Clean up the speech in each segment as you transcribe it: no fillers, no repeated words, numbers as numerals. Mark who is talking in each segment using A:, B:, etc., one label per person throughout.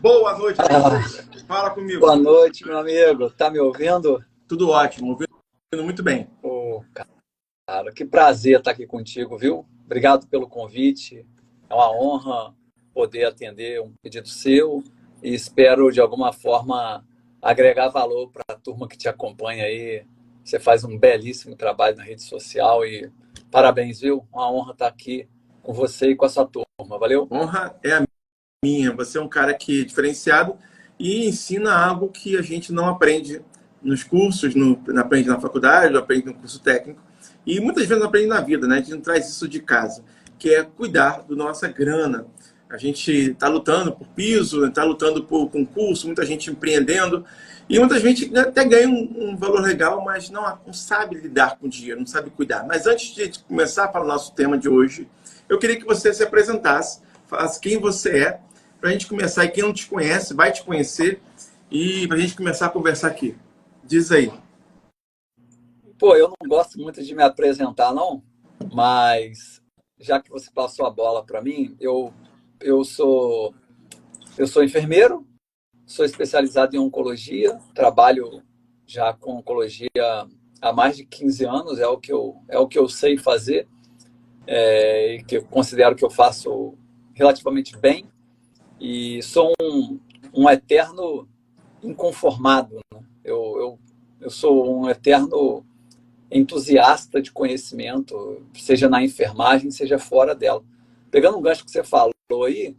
A: Boa noite,
B: Ah,
A: Alexandre. Fala comigo.
B: boa noite, meu amigo. Tá me ouvindo?
A: Tudo ótimo, ouvindo muito bem.
B: Ô, cara, que prazer estar aqui contigo, viu? Obrigado pelo convite. É uma honra poder atender um pedido seu e espero, de alguma forma, agregar valor para a turma que te acompanha aí. Você faz um belíssimo trabalho na rede social e parabéns, viu? Uma honra estar aqui com você e com a sua turma. Valeu?
A: Honra é a minha. Você é um cara que é diferenciado e ensina algo que a gente não aprende nos cursos, não aprende na faculdade, não aprende no curso técnico. E muitas vezes não aprende na vida, né? A gente não traz isso de casa, que é cuidar da nossa grana. A gente está lutando por piso, está lutando por concurso, muita gente empreendendo. E muita gente até ganha um valor legal, mas não sabe lidar com o dinheiro, não sabe cuidar. Mas antes de começar para o nosso tema de hoje, eu queria que você se apresentasse, falasse quem você é, para a gente começar. E quem não te conhece, vai te conhecer. E para a gente começar a conversar aqui. Diz aí.
B: Pô, eu não gosto muito de me apresentar, não, mas já que você passou a bola para mim, eu sou eu sou enfermeiro, sou especializado em oncologia, trabalho já com oncologia há mais de 15 anos, é o que eu sei fazer, e que eu considero que eu faço relativamente bem, e sou um eterno inconformado, né? Eu sou um eterno entusiasta de conhecimento, seja na enfermagem, seja fora dela. Pegando um gancho que você falou aí,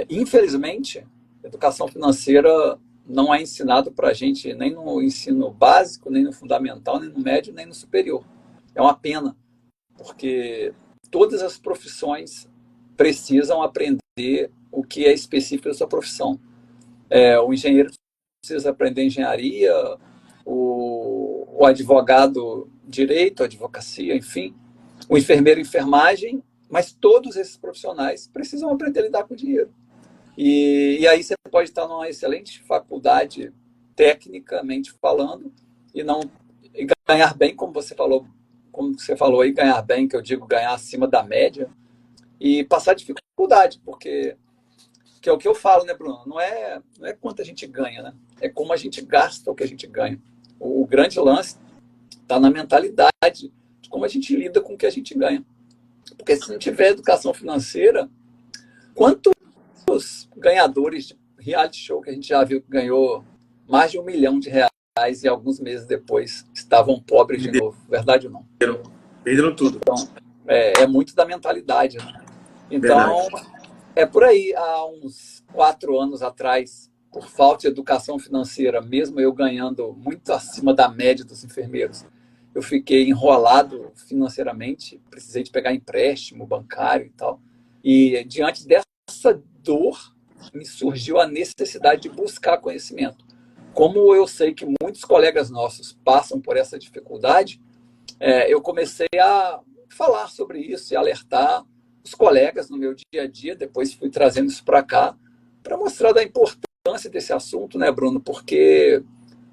B: infelizmente, educação financeira não é ensinado para a gente nem no ensino básico, nem no fundamental, nem no médio, nem no superior. É uma pena, porque todas as profissões precisam aprender o que é específico da sua profissão. O engenheiro precisa aprender engenharia, o advogado direito, advocacia, enfim, o enfermeiro enfermagem, mas todos esses profissionais precisam aprender a lidar com dinheiro. E aí você pode estar numa excelente faculdade, tecnicamente falando, e não e ganhar bem, como você falou aí, ganhar bem, que eu digo ganhar acima da média, e passar dificuldade, porque que é o que eu falo, né, Bruno? Não é quanto a gente ganha, né? É como a gente gasta o que a gente ganha. O grande lance está na mentalidade de como a gente lida com o que a gente ganha. Porque se não tiver educação financeira, quantos ganhadores de reality show que a gente já viu que ganhou mais de R$ 1 milhão e alguns meses depois estavam pobres de novo? Verdade ou não?
A: Perderam tudo.
B: É muito da mentalidade, né? Então,
A: Verdade.
B: é por aí, há uns 4 anos atrás, por falta de educação financeira, mesmo eu ganhando muito acima da média dos enfermeiros, eu fiquei enrolado financeiramente, precisei de pegar empréstimo bancário e tal. E diante dessa dor, me surgiu a necessidade de buscar conhecimento. Como eu sei que muitos colegas nossos passam por essa dificuldade, eu comecei a falar sobre isso e alertar os colegas no meu dia a dia. Depois fui trazendo isso para cá para mostrar da importância desse assunto, né, Bruno? Porque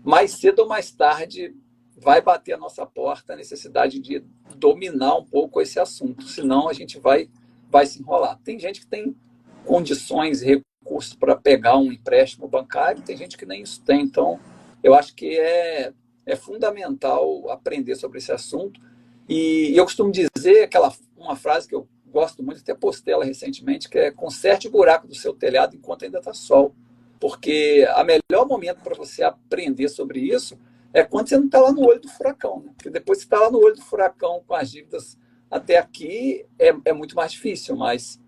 B: mais cedo ou mais tarde vai bater a nossa porta a necessidade de dominar um pouco esse assunto, senão a gente vai se enrolar. Tem gente que tem condições e recursos para pegar um empréstimo bancário, tem gente que nem isso tem. Então, eu acho que é fundamental aprender sobre esse assunto. E eu costumo dizer uma frase que eu gosto muito, até postei ela recentemente, que é: conserte o buraco do seu telhado enquanto ainda está sol. Porque o melhor momento para você aprender sobre isso é quando você não está lá no olho do furacão. Né? Porque depois que você está lá no olho do furacão com as dívidas até aqui, é muito mais difícil, mas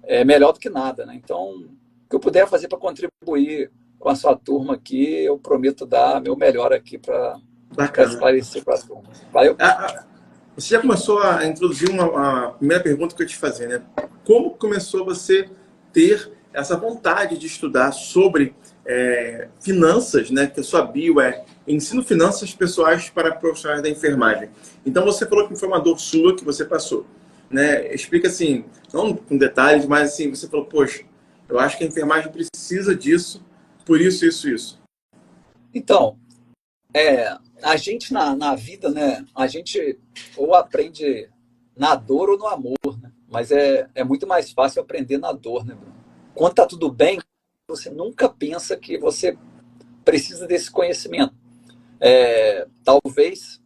B: é melhor do que nada. Né? Então, o que eu puder fazer para contribuir com a sua turma aqui, eu prometo dar meu melhor aqui para
A: Bacana.
B: esclarecer para a turma. Valeu?
A: Você já começou a introduzir a primeira pergunta que eu ia te fazer, né? Como começou você ter essa vontade de estudar sobre finanças, né? Que a sua bio é Ensino Finanças Pessoais para Profissionais da Enfermagem. Então você falou que foi uma dor sua que você passou, né? Explica assim, não com detalhes, mas assim, você falou, poxa, eu acho que a enfermagem precisa disso, por isso, isso, isso.
B: Então, a gente na vida, né? A gente ou aprende na dor ou no amor, né? Mas é muito mais fácil aprender na dor, né, Bruno? Quando tá tudo bem, você nunca pensa que você precisa desse conhecimento. Talvez,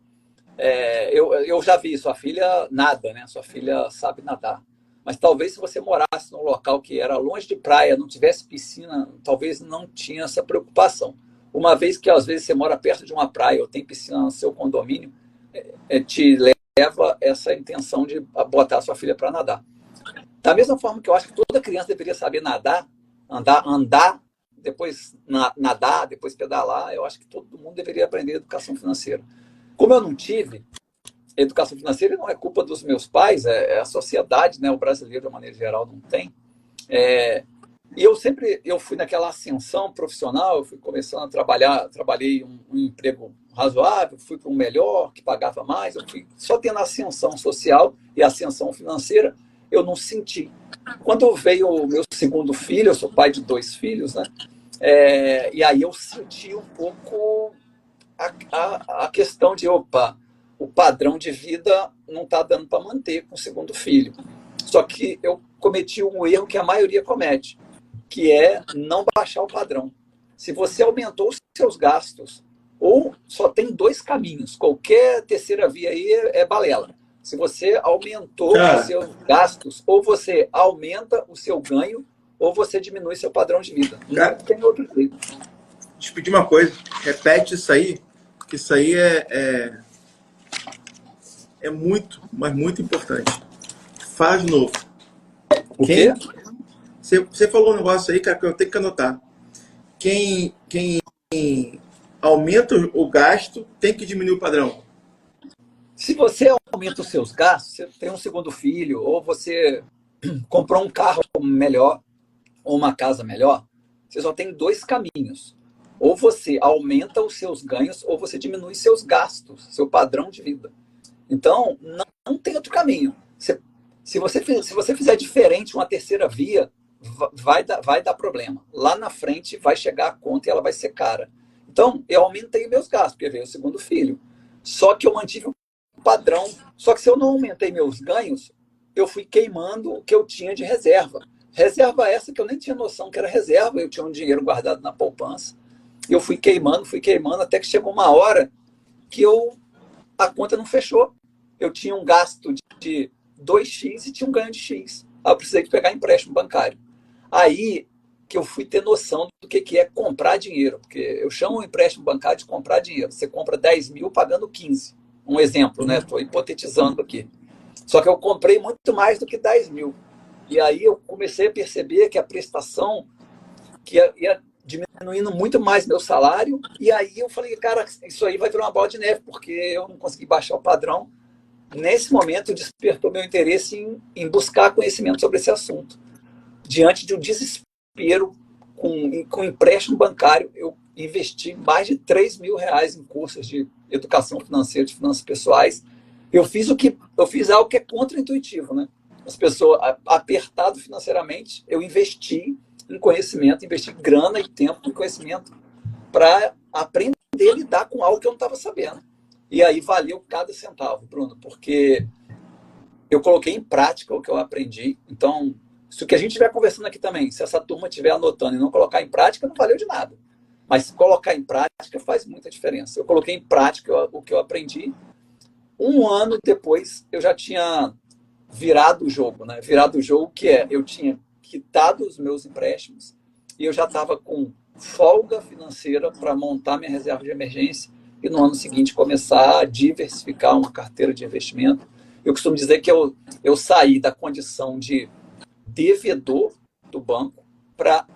B: eu já vi, sua filha nada, né? Sua filha sabe nadar. Mas talvez se você morasse num local que era longe de praia, não tivesse piscina, talvez não tinha essa preocupação. Uma vez que às vezes você mora perto de uma praia ou tem piscina no seu condomínio, te leva essa intenção de botar a sua filha para nadar. Da mesma forma que eu acho que toda criança deveria saber nadar, andar, depois nadar, depois pedalar, eu acho que todo mundo deveria aprender educação financeira. Como eu não tive, educação financeira não é culpa dos meus pais, é a sociedade, né? O brasileiro, de uma maneira geral, não tem. E eu fui naquela ascensão profissional, eu fui começando a trabalhar, trabalhei um emprego razoável, fui para um melhor, que pagava mais, eu fui só tendo ascensão social e ascensão financeira, eu não senti. Quando veio o meu segundo filho, eu sou pai de 2 filhos, né? E aí eu senti um pouco a questão de, opa, o padrão de vida não está dando para manter com o segundo filho. Só que eu cometi um erro que a maioria comete, que é não baixar o padrão. Se você aumentou os seus gastos, ou só tem 2 caminhos, qualquer terceira via aí é balela. Se você aumentou os seus gastos, ou você aumenta o seu ganho, ou você diminui seu padrão de vida. Não tem outro jeito.
A: Deixa eu pedir uma coisa, repete isso aí, que isso aí é muito, mas muito importante. Fala de novo.
B: O quê?
A: Você falou um negócio aí, cara, que eu tenho que anotar. Quem aumenta o gasto tem que diminuir o padrão.
B: Se você aumenta os seus gastos, você tem um segundo filho, ou você comprou um carro melhor, ou uma casa melhor, você só tem 2 caminhos. Ou você aumenta os seus ganhos, ou você diminui seus gastos, seu padrão de vida. Então, não tem outro caminho. Se você fizer diferente, uma terceira via, vai dar problema. Lá na frente vai chegar a conta e ela vai ser cara. Então, eu aumentei meus gastos, porque veio o segundo filho. Só que eu mantive o padrão. Só que se eu não aumentei meus ganhos, eu fui queimando o que eu tinha de reserva. Reserva essa que eu nem tinha noção que era reserva, eu tinha um dinheiro guardado na poupança. E eu fui queimando, até que chegou uma hora que a conta não fechou. Eu tinha um gasto de 2x e tinha um ganho de x. Aí eu precisei pegar empréstimo bancário. Aí que eu fui ter noção do que é comprar dinheiro. Porque eu chamo o empréstimo bancário de comprar dinheiro. Você compra 10 mil pagando 15. Um exemplo, né? Estou hipotetizando aqui. Só que eu comprei muito mais do que 10 mil. E aí eu comecei a perceber que a prestação que ia diminuindo muito mais meu salário. E aí eu falei, cara, isso aí vai virar uma bola de neve, porque eu não consegui baixar o padrão. Nesse momento, despertou meu interesse em buscar conhecimento sobre esse assunto. Diante de um desespero com empréstimo bancário, eu investi mais de 3 mil reais em cursos de educação financeira, de finanças pessoais. Eu fiz algo que é contra-intuitivo, né? As pessoas, apertado financeiramente, eu investi em conhecimento, investi grana e tempo em conhecimento para aprender a lidar com algo que eu não estava sabendo. E aí valeu cada centavo, Bruno, porque eu coloquei em prática o que eu aprendi. Então, se o que a gente estiver conversando aqui também, se essa turma estiver anotando e não colocar em prática, não valeu de nada. Mas colocar em prática faz muita diferença. Eu coloquei em prática o que eu aprendi. 1 ano depois, eu já tinha virado o jogo, né? Virado o jogo que eu tinha quitado os meus empréstimos e eu já estava com folga financeira para montar minha reserva de emergência e no ano seguinte começar a diversificar uma carteira de investimento. Eu costumo dizer que eu saí da condição de devedor do banco para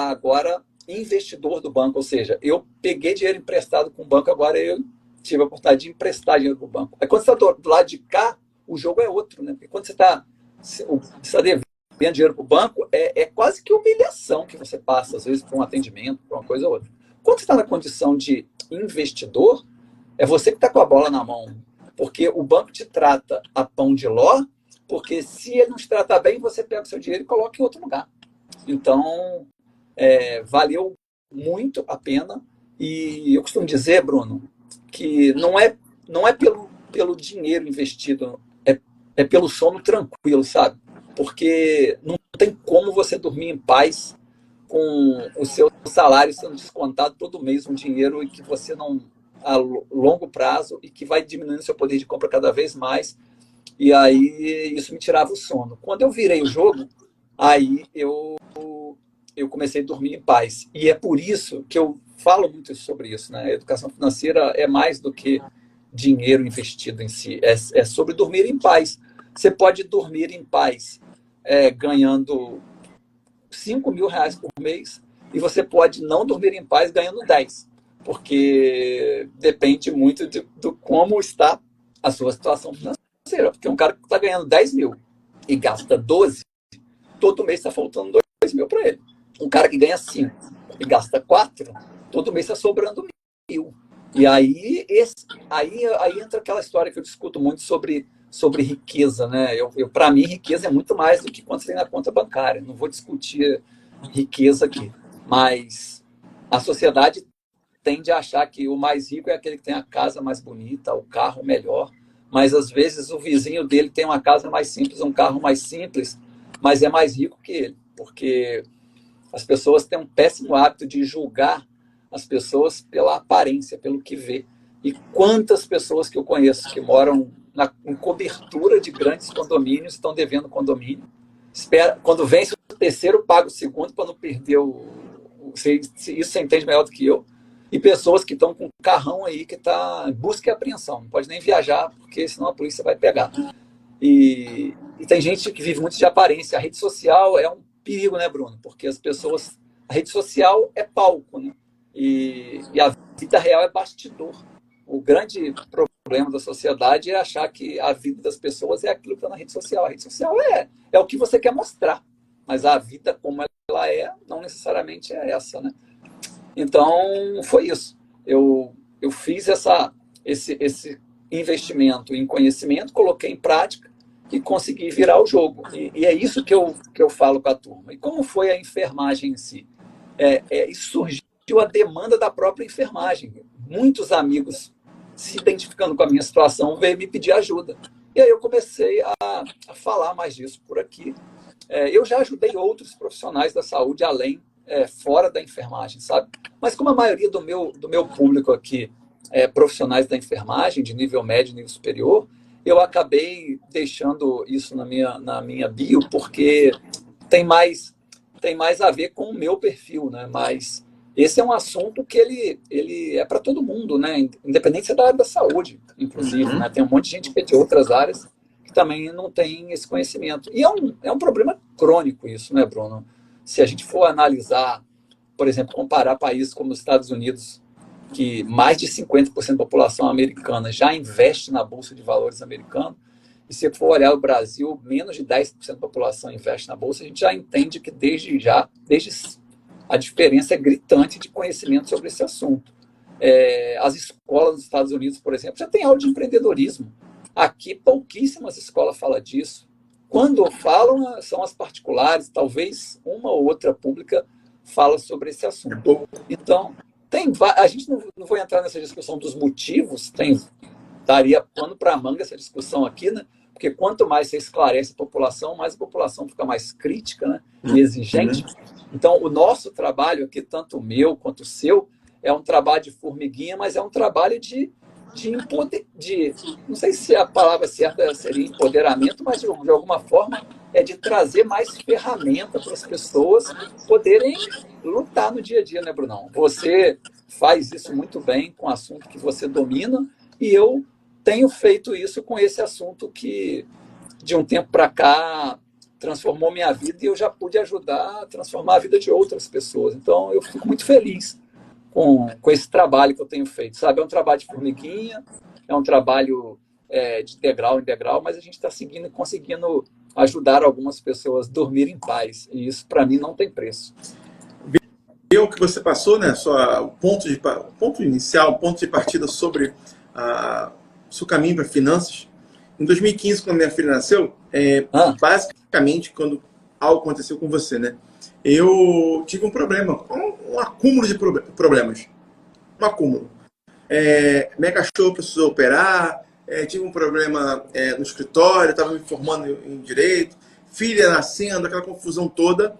B: agora investidor do banco, ou seja, eu peguei dinheiro emprestado com o banco, agora eu tive a oportunidade de emprestar dinheiro para o banco. Aí quando você está do lado de cá, o jogo é outro, né? Porque quando você está devendo dinheiro para o banco, é quase que humilhação que você passa, às vezes, por um atendimento, por uma coisa ou outra. Quando você está na condição de investidor, é você que está com a bola na mão. Porque o banco te trata a pão de ló, porque se ele não te tratar bem, você pega o seu dinheiro e coloca em outro lugar. Então, valeu muito a pena. E eu costumo dizer, Bruno, que não é pelo dinheiro investido, é pelo sono tranquilo, sabe? Porque não tem como você dormir em paz com o seu salário sendo descontado todo mês, um dinheiro que você não, a longo prazo, e que vai diminuindo seu poder de compra cada vez mais. E aí isso me tirava o sono. Quando eu virei o jogo, aí eu comecei a dormir em paz. E é por isso que eu falo muito sobre isso, né? A educação financeira é mais do que dinheiro investido em si, é sobre dormir em paz. Você pode dormir em paz ganhando R$ 5.000 por mês, e você pode não dormir em paz ganhando 10, porque depende muito do como está a sua situação financeira. Porque um cara que está ganhando 10 mil e gasta 12, todo mês está faltando 2 mil para ele. Um cara que ganha 5 e gasta 4, todo mês está sobrando 1.000. E aí entra aquela história que eu discuto muito sobre riqueza, né? Para mim, riqueza é muito mais do que quanto tem na conta bancária. Não vou discutir riqueza aqui, mas a sociedade tende a achar que o mais rico é aquele que tem a casa mais bonita, o carro melhor, mas às vezes o vizinho dele tem uma casa mais simples, um carro mais simples, mas é mais rico que ele, porque as pessoas têm um péssimo hábito de julgar as pessoas pela aparência, pelo que vê. E quantas pessoas que eu conheço que moram em cobertura de grandes condomínios estão devendo condomínio. Quando vence o terceiro, paga o segundo para não perder isso você entende melhor do que eu. E pessoas que estão com um carrão aí que está em busca e apreensão. Não pode nem viajar, porque senão a polícia vai pegar. E tem gente que vive muito de aparência. A rede social é um perigo, né, Bruno? Porque as pessoas... A rede social é palco, né? E a vida real é bastidor. O grande problema da sociedade é achar que a vida das pessoas é aquilo que está na rede social. A rede social é o que você quer mostrar, mas a vida como ela é, não necessariamente é essa, né? Então, foi isso. Eu fiz esse investimento em conhecimento, coloquei em prática e consegui virar o jogo. E é isso que eu falo com a turma. E como foi a enfermagem em si? Isso surgiu a demanda da própria enfermagem. Muitos amigos, se identificando com a minha situação, veio me pedir ajuda. E aí eu comecei a falar mais disso por aqui. Eu já ajudei outros profissionais da saúde fora da enfermagem, sabe? Mas como a maioria do meu público aqui é profissionais da enfermagem, de nível médio e nível superior, eu acabei deixando isso na minha bio, porque tem mais a ver com o meu perfil, né? Mas esse é um assunto que ele é para todo mundo, né? Independente se é da área da saúde, inclusive, né? Tem um monte de gente que é de outras áreas que também não tem esse conhecimento. E é um problema crônico isso, né, Bruno? Se a gente for analisar, por exemplo, comparar países como os Estados Unidos, que mais de 50% da população americana já investe na Bolsa de Valores americana, e se for olhar o Brasil, menos de 10% da população investe na Bolsa, a gente já entende que desde a diferença é gritante de conhecimento sobre esse assunto. As escolas dos Estados Unidos, por exemplo, já tem aula de empreendedorismo. Aqui, pouquíssimas escolas falam disso. Quando falam, são as particulares, talvez uma ou outra pública fala sobre esse assunto. Então, a gente não vai entrar nessa discussão dos motivos, daria pano para manga essa discussão aqui, né? Porque quanto mais você esclarece a população, mais a população fica mais crítica, né? E exigente. Então, o nosso trabalho aqui, tanto o meu quanto o seu, é um trabalho de formiguinha, mas é um trabalho de não sei se a palavra certa seria empoderamento, mas de alguma forma é de trazer mais ferramenta para as pessoas poderem lutar no dia a dia, né, Brunão? Você faz isso muito bem com o assunto que você domina, e eu tenho feito isso com esse assunto que, de um tempo para cá, transformou minha vida, e eu já pude ajudar a transformar a vida de outras pessoas. Então, eu fico muito feliz com esse trabalho que eu tenho feito, sabe? É um trabalho de formiguinha, é um trabalho de degrau em degrau, mas a gente está seguindo e conseguindo ajudar algumas pessoas a dormir em paz, e isso, para mim, não tem preço.
A: O que você passou, né? O ponto inicial, o ponto de partida sobre o seu caminho para finanças. Em 2015, quando minha filha nasceu, basicamente, quando algo aconteceu com você, né? Eu tive um problema, um acúmulo de problemas. Um acúmulo. Minha cachorra precisou operar, tive um problema no escritório, estava me formando em direito, filha nascendo, aquela confusão toda.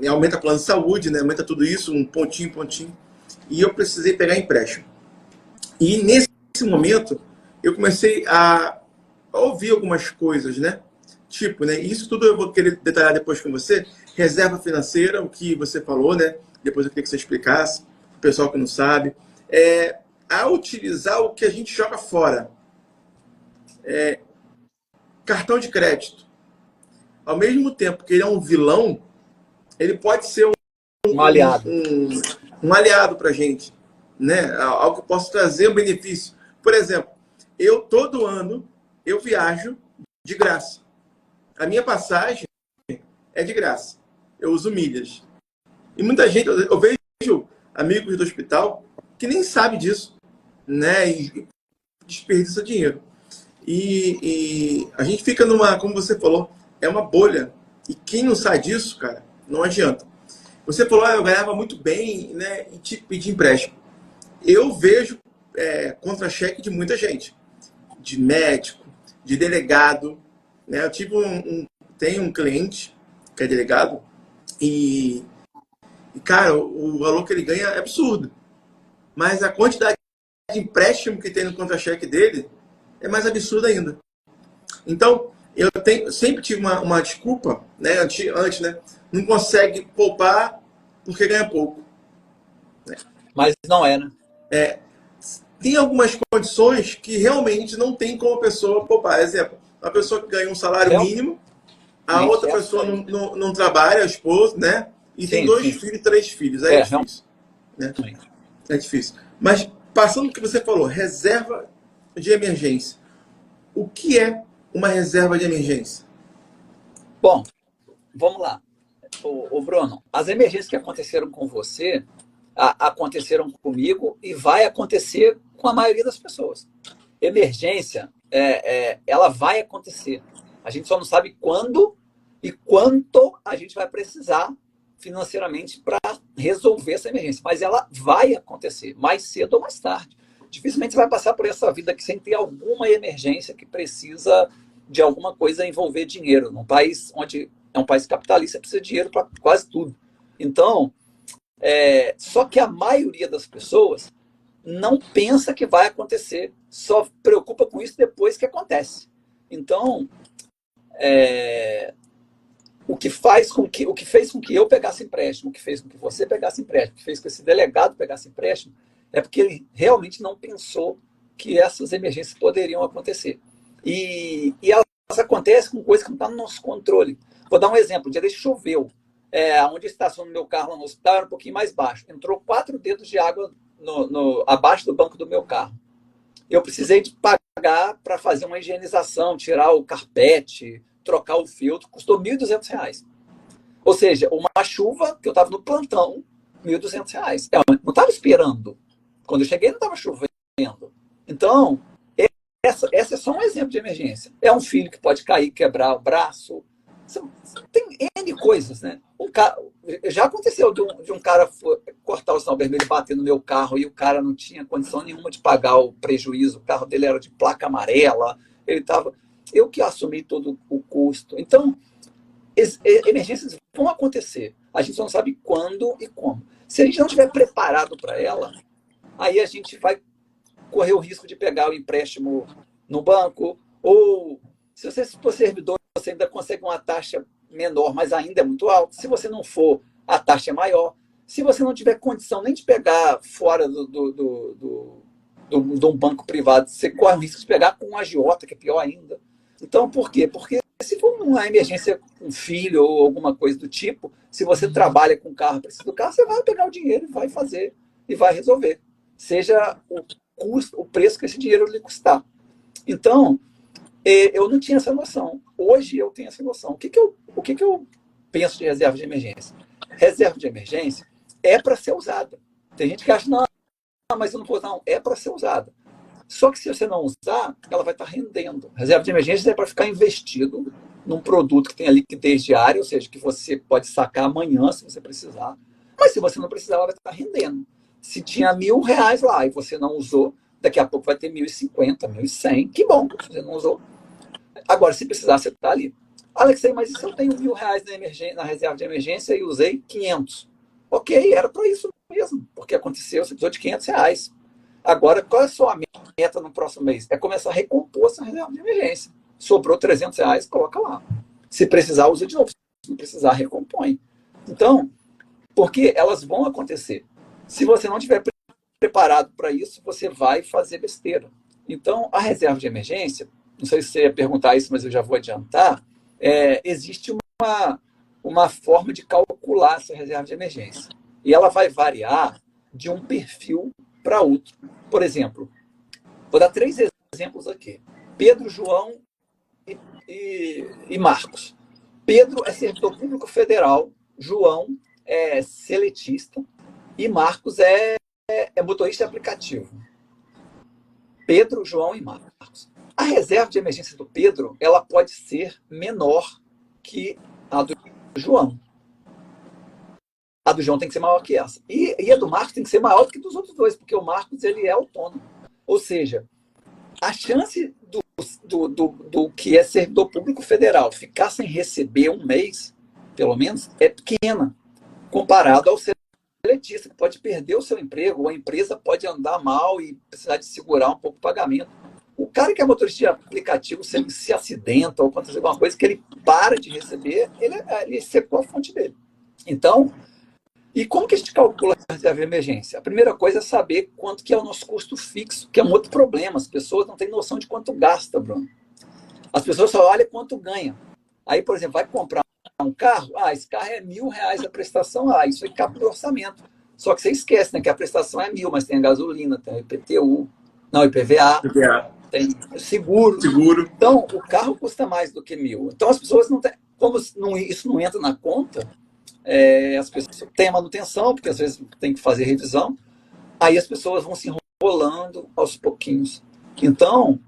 A: aumenta plano de saúde, né? Aumenta tudo isso, um pontinho, pontinho. E eu precisei pegar empréstimo. E nesse momento, eu comecei a ouvir algumas coisas, né? Tipo, né? Isso tudo eu vou querer detalhar depois com você. Reserva financeira, o que você falou, né? Depois eu queria que você explicasse, o pessoal que não sabe. A utilizar o que a gente joga fora. Cartão de crédito. Ao mesmo tempo que ele é um vilão, ele pode ser
B: Um aliado.
A: um aliado para a gente, né? Algo que possa trazer um benefício. Por exemplo, eu todo ano eu viajo de graça. A minha passagem é de graça. Eu uso milhas. E muita gente, eu vejo amigos do hospital que nem sabe disso, né? E desperdiça dinheiro. E a gente fica numa, como você falou, é uma bolha. E quem não sai disso, cara, não adianta. Você falou, eu ganhava muito bem, né? E te pedi empréstimo. Eu vejo contra-cheque de muita gente. De médico, de delegado. Né? Eu tive tenho um cliente que é delegado e, cara, o valor que ele ganha é absurdo. Mas a quantidade de empréstimo que tem no contra-cheque dele é mais absurda ainda. Então, sempre tive uma desculpa, né? Antes, né? Não consegue poupar porque ganha pouco. Né?
B: Mas não é, né?
A: Tem algumas condições que realmente não tem como a pessoa poupar. Exemplo, uma pessoa que ganha um salário mínimo, a outra pessoa não trabalha, a esposa, né? E tem 2 filhos, 3 filhos. Aí é difícil. Né? É difícil. Mas, passando o que você falou, reserva de emergência. O que é uma reserva de emergência?
B: Bom, vamos lá. Ô Bruno, as emergências que aconteceram com você aconteceram comigo e vai acontecer com a maioria das pessoas. Emergência, ela vai acontecer. A gente só não sabe quando e quanto a gente vai precisar financeiramente para resolver essa emergência. Mas ela vai acontecer, mais cedo ou mais tarde. Dificilmente você vai passar por essa vida aqui sem ter alguma emergência que precisa de alguma coisa envolver dinheiro. Num país onde é um país capitalista, precisa de dinheiro para quase tudo. Então, só que a maioria das pessoas não pensa que vai acontecer, só preocupa com isso depois que acontece. Então, o que fez com que eu pegasse empréstimo, o que fez com que você pegasse empréstimo, o que fez com que esse delegado pegasse empréstimo, é porque ele realmente não pensou que essas emergências poderiam acontecer. E elas acontecem com coisas que não estão no nosso controle. Vou dar um exemplo. Um dia desse choveu. Onde estacionou meu carro lá no hospital era um pouquinho mais baixo. Entrou 4 dedos de água abaixo do banco do meu carro. Eu precisei de pagar para fazer uma higienização, tirar o carpete, trocar o filtro. Custou R$ 1.200. Ou seja, uma chuva que eu estava no plantão, R$ 1.200. Eu não estava esperando. Quando eu cheguei, não estava chovendo. Então, essa é só um exemplo de emergência. É um filho que pode cair, quebrar o braço. Tem N coisas, né? Já aconteceu de um cara cortar o sinal vermelho e bater no meu carro e o cara não tinha condição nenhuma de pagar o prejuízo. O carro dele era de placa amarela. Eu que assumi todo o custo. Então, emergências vão acontecer. A gente só não sabe quando e como. Se a gente não estiver preparado para ela, aí a gente vai correr o risco de pegar o empréstimo no banco, ou se você for servidor, você ainda consegue uma taxa menor, mas ainda é muito alta. Se você não for, a taxa é maior. Se você não tiver condição nem de pegar fora de um banco privado, você corre o risco de pegar com um agiota, que é pior ainda. Então, por quê? Porque se for uma emergência com um filho ou alguma coisa do tipo, se você trabalha com carro, precisa do carro, você vai pegar o dinheiro e vai fazer, e vai resolver. Seja o preço que esse dinheiro lhe custar. Então, eu não tinha essa noção. Hoje eu tenho essa noção. O que eu penso de reserva de emergência? Reserva de emergência é para ser usada. Tem gente que acha, não, mas eu não vou usar. Não, é para ser usada. Só que se você não usar, ela vai estar rendendo. Reserva de emergência é para ficar investido num produto que tem a liquidez diária, ou seja, que você pode sacar amanhã se você precisar. Mas se você não precisar, ela vai estar rendendo. Se tinha R$ 1.000 lá e você não usou, daqui a pouco vai ter 1.050, 1.100. Que bom, você não usou. Agora, se precisar, você está ali. Alexei, mas e se eu tenho R$ 1.000 na reserva de emergência e usei 500? Ok, era para isso mesmo, porque aconteceu, você precisou de R$ 500. Agora, qual é a sua meta no próximo mês? É começar a recompor essa reserva de emergência. Sobrou R$ 300, coloca lá. Se precisar, usa de novo. Se não precisar, recompõe. Então, porque elas vão acontecer. Se você não tiver preparado para isso, você vai fazer besteira. Então, a reserva de emergência, não sei se você ia perguntar isso, mas eu já vou adiantar, existe uma forma de calcular essa reserva de emergência. E ela vai variar de um perfil para outro. Por exemplo, vou dar 3 exemplos aqui. Pedro, João e Marcos. Pedro é servidor público federal, João é seletista e Marcos é motorista de aplicativo. Pedro, João e Marcos. A reserva de emergência do Pedro, ela pode ser menor que a do João. A do João tem que ser maior que essa. E a do Marcos tem que ser maior do que dos outros dois, porque o Marcos ele é autônomo. Ou seja, a chance do que é servidor público federal ficar sem receber um mês, pelo menos, é pequena, comparado ao seletista, que pode perder o seu emprego, ou a empresa pode andar mal e precisar de segurar um pouco o pagamento. O cara que é motorista de aplicativo, se ele se acidenta ou acontecer alguma coisa que ele para de receber, ele secou a fonte dele. Então, e como que a gente calcula a reserva de emergência? A primeira coisa é saber quanto que é o nosso custo fixo, que é um outro problema. As pessoas não têm noção de quanto gasta, Bruno. As pessoas só olham quanto ganha. Aí, por exemplo, vai comprar um carro, esse carro é R$ 1.000 a prestação, isso aí cabe no orçamento. Só que você esquece, né, que a prestação é 1.000, mas tem a gasolina, tem o IPTU, não, IPVA, tem seguro. Então, o carro custa mais do que 1.000. Então, as pessoas não têm, como isso não entra na conta, as pessoas têm a manutenção, porque às vezes tem que fazer revisão, aí as pessoas vão se enrolando aos pouquinhos. Então,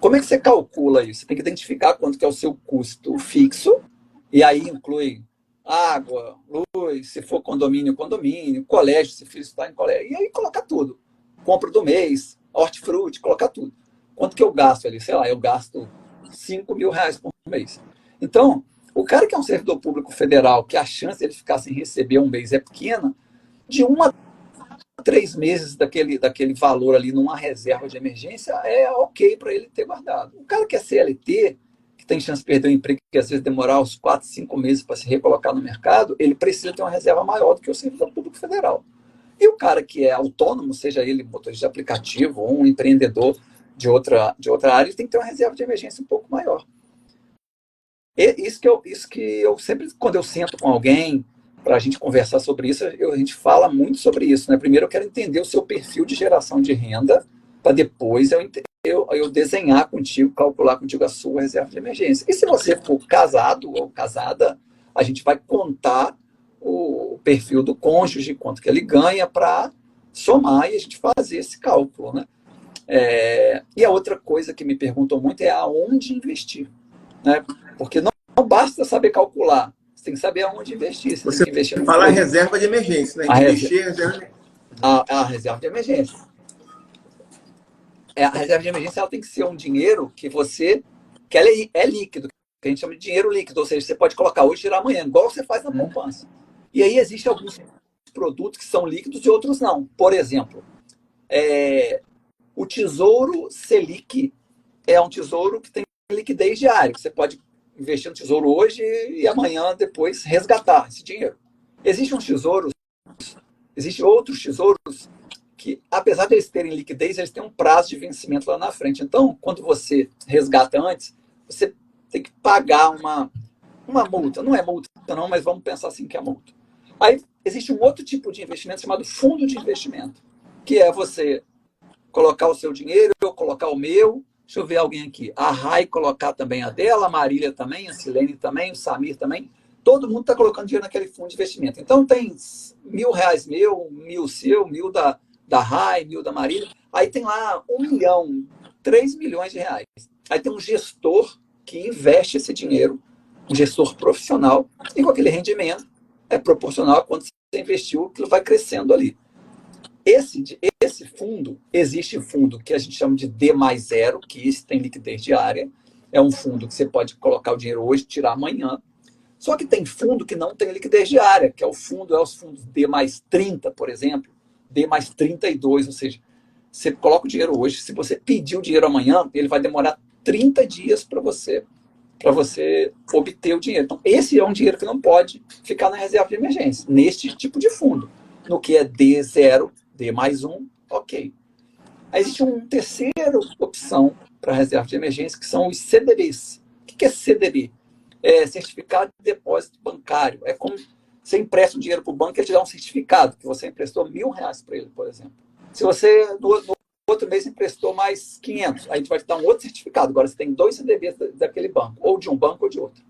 B: como é que você calcula isso? Você tem que identificar quanto que é o seu custo fixo, e aí inclui água, luz, se for condomínio, colégio, se o filho está em colégio, e aí colocar tudo. Compra do mês, hortifruti, colocar tudo. Quanto que eu gasto ali? Sei lá, eu gasto R$ 5.000 por mês. Então, o cara que é um servidor público federal, que a chance de ele ficar sem receber um mês é pequena, de 1 a 3 meses daquele valor ali numa reserva de emergência é ok para ele ter guardado. O cara que é CLT, que tem chance de perder o emprego, que às vezes demorar uns 4, 5 meses para se recolocar no mercado, ele precisa ter uma reserva maior do que o servidor público federal. E o cara que é autônomo, seja ele motorista de aplicativo ou um empreendedor de outra área, ele tem que ter uma reserva de emergência um pouco maior. Isso que eu sempre, quando eu sento com alguém para a gente conversar sobre isso, a gente fala muito sobre isso, né? Primeiro eu quero entender o seu perfil de geração de renda, para depois eu desenhar contigo, calcular contigo a sua reserva de emergência. E se você for casado ou casada, a gente vai contar o perfil do cônjuge, quanto que ele ganha, para somar e a gente fazer esse cálculo, né? E a outra coisa que me perguntam muito é aonde investir, né? Porque não basta saber calcular, você tem que saber aonde investir.
A: Você
B: tem que investir
A: fala a reserva de emergência, né?
B: A reserva de emergência. A reserva de emergência ela tem que ser um dinheiro que ela é líquido, que a gente chama de dinheiro líquido, ou seja, você pode colocar hoje e tirar amanhã, igual você faz na poupança. E aí existem alguns produtos que são líquidos e outros não. Por exemplo, o Tesouro Selic é um tesouro que tem liquidez diária, que você pode investir no tesouro hoje e amanhã depois resgatar esse dinheiro. Existem outros tesouros que, apesar de eles terem liquidez, eles têm um prazo de vencimento lá na frente. Então, quando você resgata antes, você tem que pagar uma multa. Não é multa não, mas vamos pensar assim que é multa. Aí existe um outro tipo de investimento chamado fundo de investimento, que é você colocar o seu dinheiro, eu colocar o meu. Deixa eu ver alguém aqui. A Rai colocar também a dela, a Marília também, a Silene também, o Samir também. Todo mundo está colocando dinheiro naquele fundo de investimento. Então tem R$ 1.000 meu, 1.000 seu, 1.000 da Rai, 1.000 da Marília. Aí tem lá 1 milhão, 3 milhões de reais. Aí tem um gestor que investe esse dinheiro, um gestor profissional, e com aquele rendimento é proporcional a quanto você investiu, aquilo vai crescendo ali. Esse fundo, existe fundo que a gente chama de D+0, que isso tem liquidez diária, é um fundo que você pode colocar o dinheiro hoje, tirar amanhã. Só que tem fundo que não tem liquidez diária, que é os fundos D mais 30, por exemplo, D mais 32, ou seja, você coloca o dinheiro hoje, se você pedir o dinheiro amanhã, ele vai demorar 30 dias para você obter o dinheiro. Então, esse é um dinheiro que não pode ficar na reserva de emergência, neste tipo de fundo. No que é D0, D mais 1, ok. Aí existe uma terceira opção para reserva de emergência, que são os CDBs. O que é CDB? É certificado de depósito bancário. É como você empresta um dinheiro para o banco, ele te dá um certificado, que você emprestou R$ 1.000 para ele, por exemplo. Se você, no outro mês, emprestou mais 500, aí a gente vai te dar um outro certificado. Agora você tem 2 CDBs daquele banco, ou de um banco ou de outro.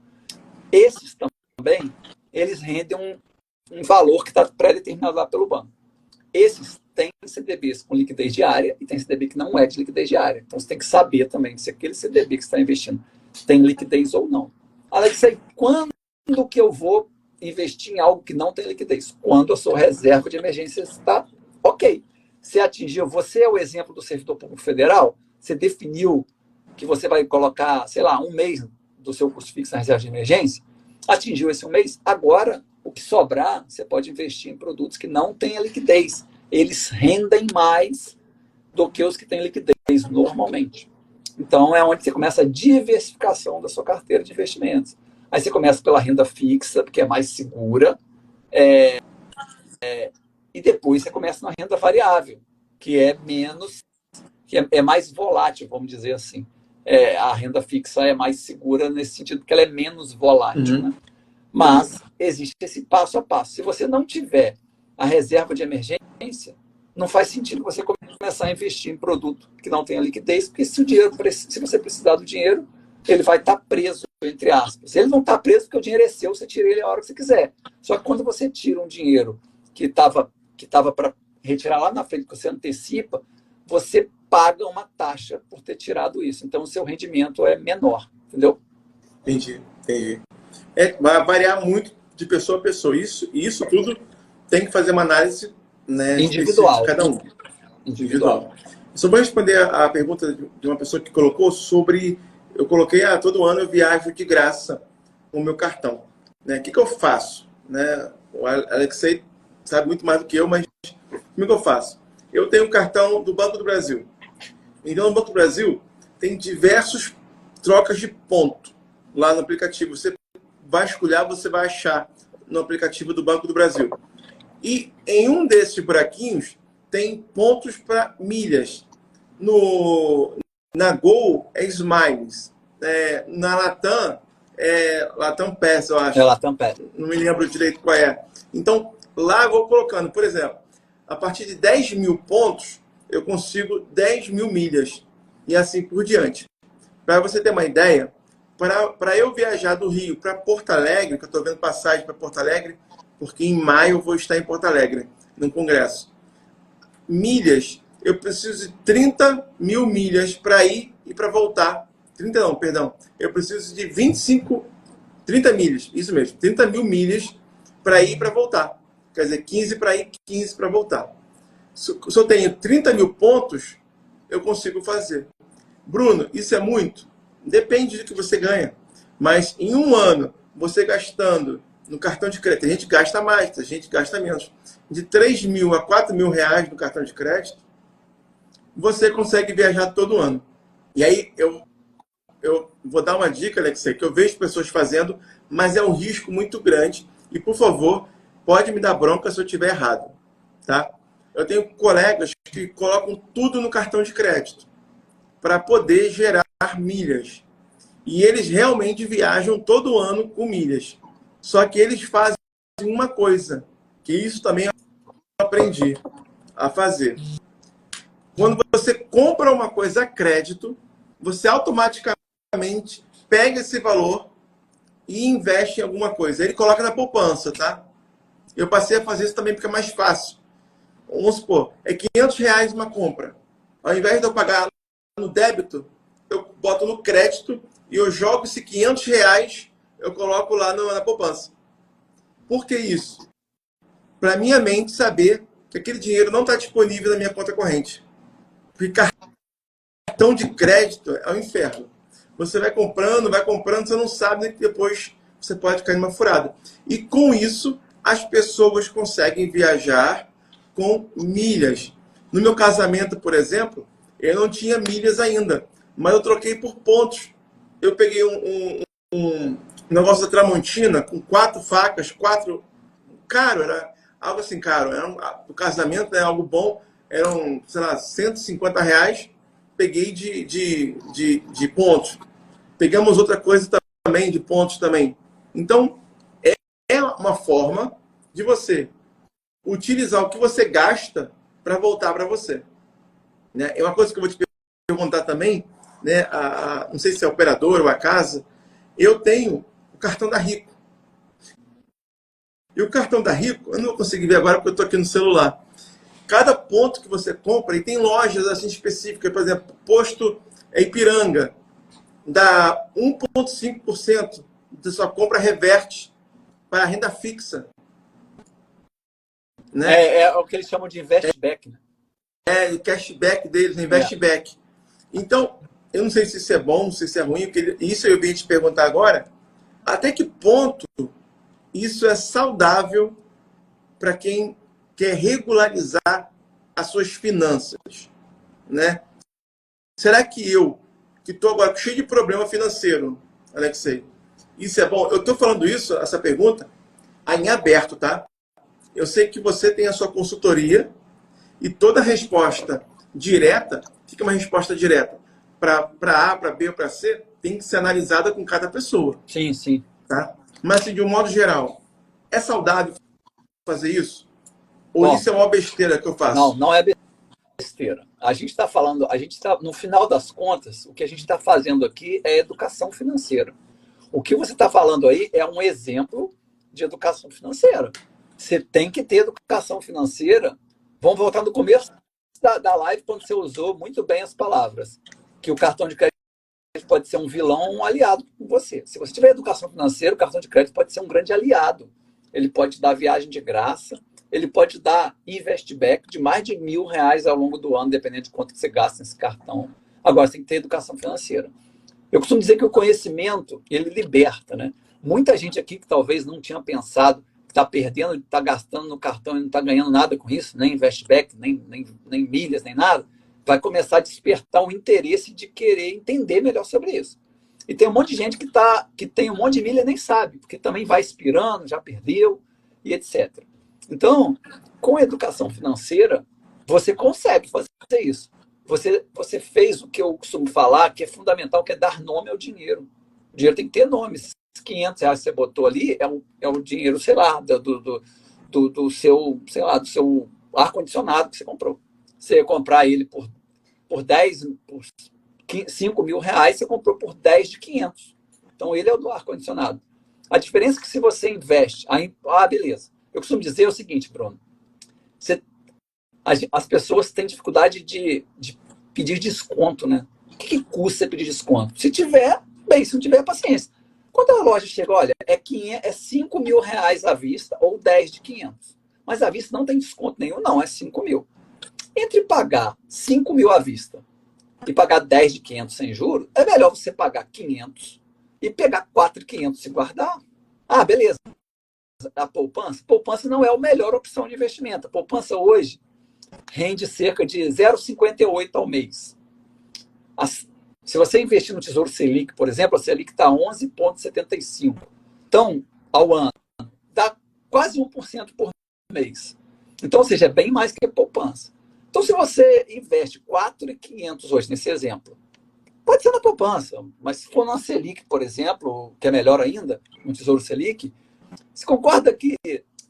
B: Esses também, eles rendem um valor que está pré-determinado lá pelo banco. Esses têm CDBs com liquidez diária e tem CDB que não é de liquidez diária. Então você tem que saber também se aquele CDB que você está investindo tem liquidez ou não. Alexei, quando que eu vou investir em algo que não tem liquidez? Quando a sua reserva de emergência está ok. Você atingiu, você é o exemplo do servidor público federal, você definiu que você vai colocar, sei lá, um mês do seu custo fixo na reserva de emergência, atingiu esse um mês, agora o que sobrar, você pode investir em produtos que não têm liquidez. Eles rendem mais do que os que têm liquidez normalmente. Então, é onde você começa a diversificação da sua carteira de investimentos. Aí você começa pela renda fixa, porque é mais segura, e depois você começa na renda variável, que é menos, que é mais volátil, vamos dizer assim. A renda fixa é mais segura nesse sentido, porque ela é menos volátil, né? Mas existe esse passo a passo. Se você não tiver a reserva de emergência, não faz sentido você começar a investir em produto que não tenha liquidez, porque se você precisar do dinheiro, ele vai estar preso, entre aspas. Ele não está preso porque o dinheiro é seu, você tira ele a hora que você quiser. Só que quando você tira um dinheiro que estava para retirar lá na frente, que você antecipa, você paga uma taxa por ter tirado isso. Então, o seu rendimento é menor, entendeu?
A: Entendi. Vai variar muito de pessoa a pessoa. Isso tudo tem que fazer uma análise, né, específica de cada um. Individual. Só vou responder a pergunta de uma pessoa que colocou sobre... Eu coloquei, todo ano eu viajo de graça com o meu cartão. Né? O que eu faço? Né? O Alexei sabe muito mais do que eu, mas como é que eu faço? Eu tenho um cartão do Banco do Brasil. Então, no Banco do Brasil tem diversos trocas de ponto lá no aplicativo. Você vasculhar, você vai achar no aplicativo do Banco do Brasil. E em um desses buraquinhos tem pontos para milhas. Na Gol é Smiles. Na Latam é Latam Pass, eu acho.
B: É Latam Pass.
A: Não me lembro direito qual é. Então, lá eu vou colocando, por exemplo, a partir de 10 mil pontos, eu consigo 10 mil milhas. E assim por diante. Para você ter uma ideia, para eu viajar do Rio para Porto Alegre, que eu estou vendo passagem para Porto Alegre, porque em maio eu vou estar em Porto Alegre, num congresso. Milhas, eu preciso de 30 mil milhas para ir e para voltar. 30 não, perdão. Eu preciso de 30 milhas, isso mesmo, 30 mil milhas para ir e para voltar. Quer dizer, 15 para ir, 15 para voltar. Se eu tenho 30 mil pontos, eu consigo fazer. Bruno, isso é muito? Depende do que você ganha. Mas em um ano, você gastando no cartão de crédito, a gente gasta mais, a gente gasta menos. De 3 mil a 4 mil reais no cartão de crédito, você consegue viajar todo ano. E aí, eu vou dar uma dica, Alexei, que eu vejo pessoas fazendo, mas é um risco muito grande. E, por favor, pode me dar bronca se eu estiver errado. Tá? Eu tenho colegas que colocam tudo no cartão de crédito para poder gerar milhas. E eles realmente viajam todo ano com milhas. Só que eles fazem uma coisa, que isso também eu aprendi a fazer. Quando você compra uma coisa a crédito, você automaticamente pega esse valor e investe em alguma coisa. Ele coloca na poupança, tá? Eu passei a fazer isso também porque é mais fácil. Vamos supor, é R$ 500 uma compra. Ao invés de eu pagar no débito, eu boto no crédito e eu jogo esse R$ 500, eu coloco lá na poupança. Por que isso? Para minha mente saber que aquele dinheiro não está disponível na minha conta corrente. Porque cartão de crédito é um inferno. Você vai comprando, você não sabe que depois você pode cair numa furada. E com isso, as pessoas conseguem viajar com milhas. No meu casamento, por exemplo, eu não tinha milhas ainda, mas eu troquei por pontos. Eu peguei um negócio da Tramontina com 4 facas, 4. Caro, era algo assim caro. O casamento é algo bom, eram, sei lá, R$ 150. Peguei de pontos. Pegamos outra coisa também, de pontos também. Então, é uma forma de você utilizar o que você gasta para voltar para você. Né? É uma coisa que eu vou te perguntar também, né? Não sei se é a operadora ou a casa, eu tenho o cartão da Rico. E o cartão da Rico, eu não vou conseguir ver agora porque eu estou aqui no celular. Cada ponto que você compra, e tem lojas assim específicas, por exemplo, posto Ipiranga, dá 1,5% da sua compra reverte para a renda fixa. Né?
B: É o que eles chamam de investback. Né?
A: É o cashback deles, investback. Então, eu não sei se isso é bom, se isso é ruim, porque isso eu vim te perguntar agora. Até que ponto isso é saudável para quem quer regularizar as suas finanças, né? Será que eu, que estou agora cheio de problema financeiro, Alexei, isso é bom? Eu estou falando isso, essa pergunta, em aberto, tá? Eu sei que você tem a sua consultoria e toda resposta direta, o que é uma resposta direta? Para A, para B ou para C, tem que ser analisada com cada pessoa.
B: Sim, sim.
A: Tá? Mas, assim, de um modo geral, é saudável fazer isso? Ou
B: Bom,
A: isso é uma besteira que eu faço?
B: não é besteira. A gente está falando, no final das contas, o que a gente está fazendo aqui é educação financeira. O que você está falando aí é um exemplo de educação financeira. Você tem que ter educação financeira. Vamos voltar no começo da live, quando você usou muito bem as palavras. Que o cartão de crédito pode ser um vilão ou um aliado com você. Se você tiver educação financeira, o cartão de crédito pode ser um grande aliado. Ele pode dar viagem de graça, ele pode dar investback de mais de R$ 1.000 ao longo do ano, dependendo de quanto que você gasta nesse cartão. Agora, você tem que ter educação financeira. Eu costumo dizer que o conhecimento, ele liberta, né? Muita gente aqui que talvez não tinha pensado, que está perdendo, está gastando no cartão e não está ganhando nada com isso, nem investback, nem milhas, nem nada, vai começar a despertar o interesse de querer entender melhor sobre isso. E tem um monte de gente que tem um monte de milha e nem sabe, porque também vai expirando, já perdeu, e etc. Então, com a educação financeira, você consegue fazer isso. Você fez o que eu costumo falar, que é fundamental, que é dar nome ao dinheiro. O dinheiro tem que ter nome. Esses R$ 500 que você botou ali é o dinheiro, sei lá, do seu, sei lá, do seu ar-condicionado que você comprou. Você ia comprar ele por 10, por R$ 5.000, você comprou por 10 de 500. Então, ele é o do ar-condicionado. A diferença é que se você investe... beleza. Eu costumo dizer o seguinte, Bruno. As pessoas têm dificuldade de pedir desconto, né? O que custa você pedir desconto? Se tiver, bem. Se não tiver, paciência. Quando a loja chega, olha, é R$ 5.000 à vista ou 10 de 500. Mas à vista não tem desconto nenhum, não. É 5.000. Entre pagar 5.000 à vista e pagar 10 de 500 sem juros, é melhor você pagar 500 e pegar 4.500 e guardar. Beleza. A poupança não é a melhor opção de investimento. A poupança hoje rende cerca de 0,58 ao mês. Se você investir no Tesouro Selic, por exemplo, a Selic está 11,75. Então, ao ano, dá quase 1% por mês. Então, ou seja, é bem mais que a poupança. Então, se você investe 4.500 hoje, nesse exemplo, pode ser na poupança, mas se for na Selic, por exemplo, que é melhor ainda, no Tesouro Selic, você concorda que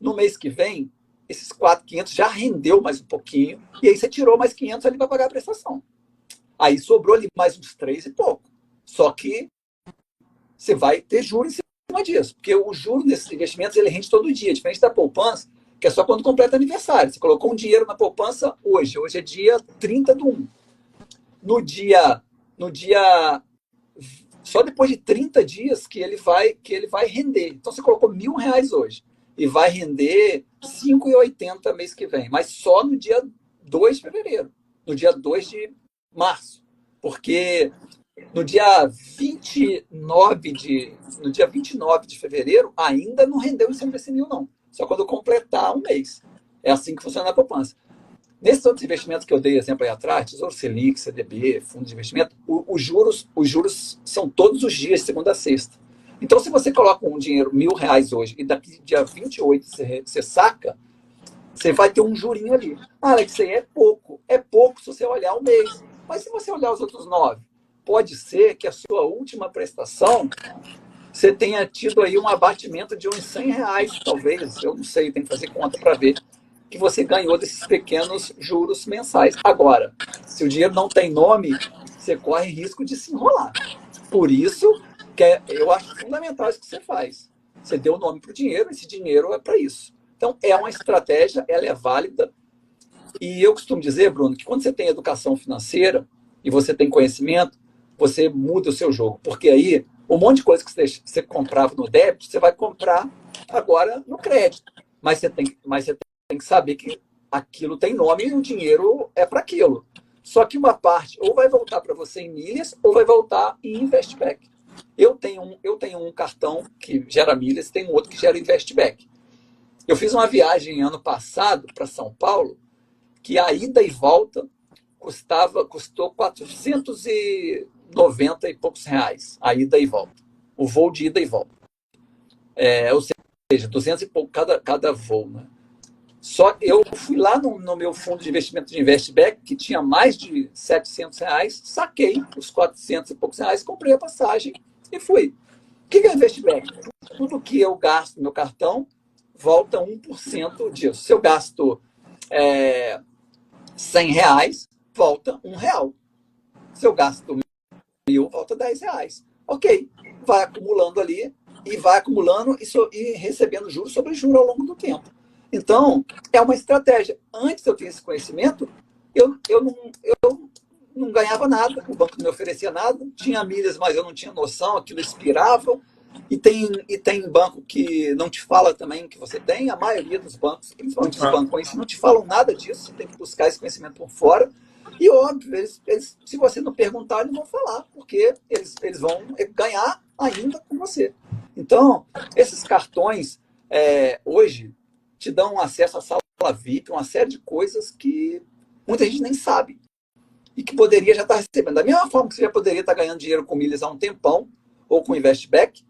B: no mês que vem, esses 4.500 já rendeu mais um pouquinho, e aí você tirou mais 500 ali para pagar a prestação. Aí sobrou ali mais uns 3 e pouco. Só que você vai ter juros em cima disso, porque o juro desses investimentos ele rende todo dia, diferente da poupança, que é só quando completa aniversário. Você colocou um dinheiro na poupança hoje é dia 30/1. No dia só depois de 30 dias que ele vai render. Então você colocou R$ 1.000 hoje e vai render 5,80 mês que vem, mas só no dia 2 de fevereiro, no dia 2 de março, porque No dia 29 de fevereiro, ainda não rendeu os 100 mil, não. Só quando completar um mês. É assim que funciona a poupança. Nesses outros investimentos que eu dei exemplo aí atrás, Tesouro Selic, CDB, fundo de investimento, os juros são todos os dias, segunda a sexta. Então, se você coloca um dinheiro, R$ 1.000 hoje, e daqui dia 28 você saca, você vai ter um jurinho ali. Ah, Alex, isso aí é pouco. É pouco se você olhar um mês. Mas se você olhar os outros 9, pode ser que a sua última prestação você tenha tido aí um abatimento de uns R$ 100, talvez. Eu não sei, tem que fazer conta para ver que você ganhou desses pequenos juros mensais. Agora, se o dinheiro não tem nome, você corre risco de se enrolar. Por isso que eu acho fundamental isso que você faz. Você deu o nome para o dinheiro, esse dinheiro é para isso. Então, é uma estratégia, ela é válida. E eu costumo dizer, Bruno, que quando você tem educação financeira e você tem conhecimento, você muda o seu jogo. Porque aí, um monte de coisa que você comprava no débito, você vai comprar agora no crédito. Mas você tem que saber que aquilo tem nome e o dinheiro é para aquilo. Só que uma parte ou vai voltar para você em milhas ou vai voltar em investback. Eu tenho um cartão que gera milhas, tem um outro que gera investback. Eu fiz uma viagem ano passado para São Paulo, que a ida e volta custou 490 e poucos reais, a ida e volta. O voo de ida e volta. Ou seja, 200 e pouco cada voo. Né? Só eu fui lá no meu fundo de investimento de Investback, que tinha mais de R$ 700, saquei os 400 e poucos reais, comprei a passagem e fui. O que é Investback? Tudo que eu gasto no meu cartão, volta 1% disso. Se eu gasto R$ 100, volta R$ 1. Se eu gasto 1.000, volta R$ 10. Ok, vai acumulando ali e vai acumulando e recebendo juros sobre juros ao longo do tempo. Então, é uma estratégia. Antes de eu ter esse conhecimento, eu não ganhava nada, o banco não me oferecia nada, tinha milhas, mas eu não tinha noção, aquilo expirava. E tem banco que não te fala também o que você tem, a maioria dos bancos, principalmente os bancos conhecidos, não te falam nada disso, você tem que buscar esse conhecimento por fora. E óbvio, se você não perguntar, eles vão falar, porque eles vão ganhar ainda com você. Então, esses cartões hoje te dão acesso à sala VIP, uma série de coisas que muita gente nem sabe e que poderia já estar recebendo. Da mesma forma que você já poderia estar ganhando dinheiro com milhas há um tempão, ou com investback,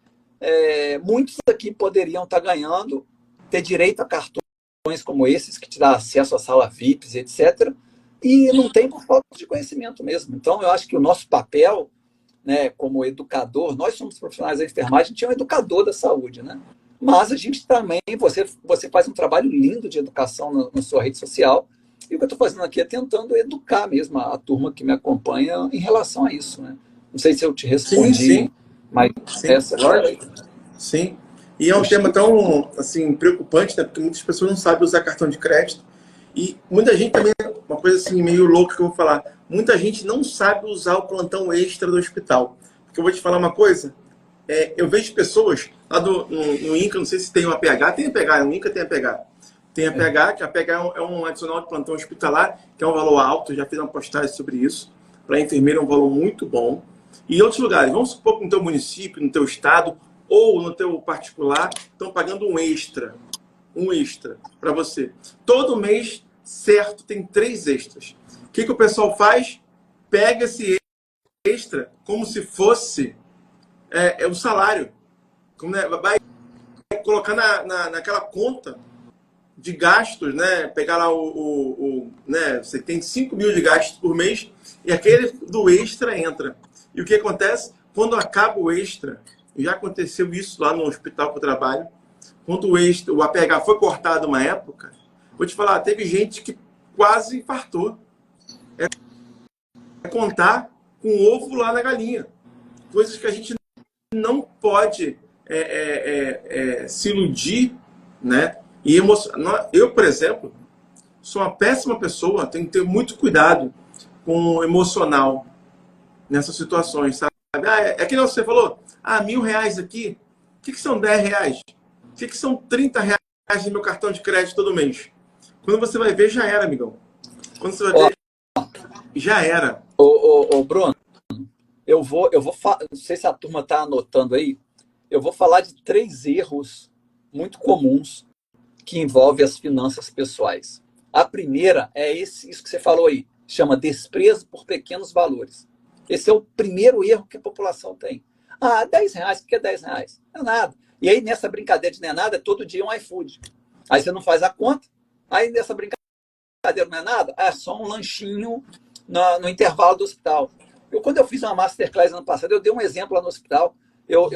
B: muitos aqui poderiam estar ganhando, ter direito a cartões como esses, que te dá acesso à sala VIPs, etc., e não tem por falta de conhecimento mesmo. Então, eu acho que o nosso papel, né, como educador, nós somos profissionais da enfermagem, a gente é um educador da saúde, né? Mas a gente também, você faz um trabalho lindo de educação na sua rede social, e o que eu estou fazendo aqui é tentando educar mesmo a turma que me acompanha em relação a isso, né? Não sei se eu te
A: Sim,
B: respondi,
A: sim,
B: mas
A: sim,
B: essa era
A: lógico. Sim. E é um tema tão assim, preocupante, né? Porque muitas pessoas não sabem usar cartão de crédito. E muita gente também, uma coisa assim, meio louca que eu vou falar, muita gente não sabe usar o plantão extra do hospital. Porque eu vou te falar uma coisa, eu vejo pessoas lá no INCA, não sei se tem uma APH, tem APH, no INCA tem APH. Tem APH, que a APH é um adicional de plantão hospitalar, que é um valor alto, eu já fiz uma postagem sobre isso. Para enfermeira é um valor muito bom. E em outros lugares, vamos supor que no teu município, no teu estado, ou no teu particular, estão pagando um extra para você. Todo mês, certo, tem 3 extras. O que o pessoal faz? Pega esse extra como se fosse o salário. Vai colocar naquela conta de gastos, né? Pegar lá né? Você tem 5 mil de gastos por mês e aquele do extra entra. E o que acontece? Quando acaba o extra, já aconteceu isso lá no hospital que eu trabalho, quando o APH foi cortado uma época, vou te falar, teve gente que quase infartou. Contar com o ovo lá na galinha. Coisas que a gente não pode se iludir, né? E eu, por exemplo, sou uma péssima pessoa, tenho que ter muito cuidado com o emocional nessas situações, sabe? É que você falou, R$ 1.000 aqui, o que são R$ 10? O que são R$ 30 no meu cartão de crédito todo mês? Quando você vai ver, já era, amigão. Quando você vai ver, já era.
B: Ô, Bruno, não sei se a turma está anotando aí, eu vou falar de 3 erros muito comuns que envolvem as finanças pessoais. A primeira é isso que você falou aí, chama desprezo por pequenos valores. Esse é o primeiro erro que a população tem. Ah, R$ 10, o que é R$ 10? Não é nada. E aí, nessa brincadeira de não é nada, é todo dia um iFood. Aí você não faz a conta, aí nessa brincadeira não é nada, é só um lanchinho no intervalo do hospital. Quando eu fiz uma masterclass ano passado, eu dei um exemplo lá no hospital. Eu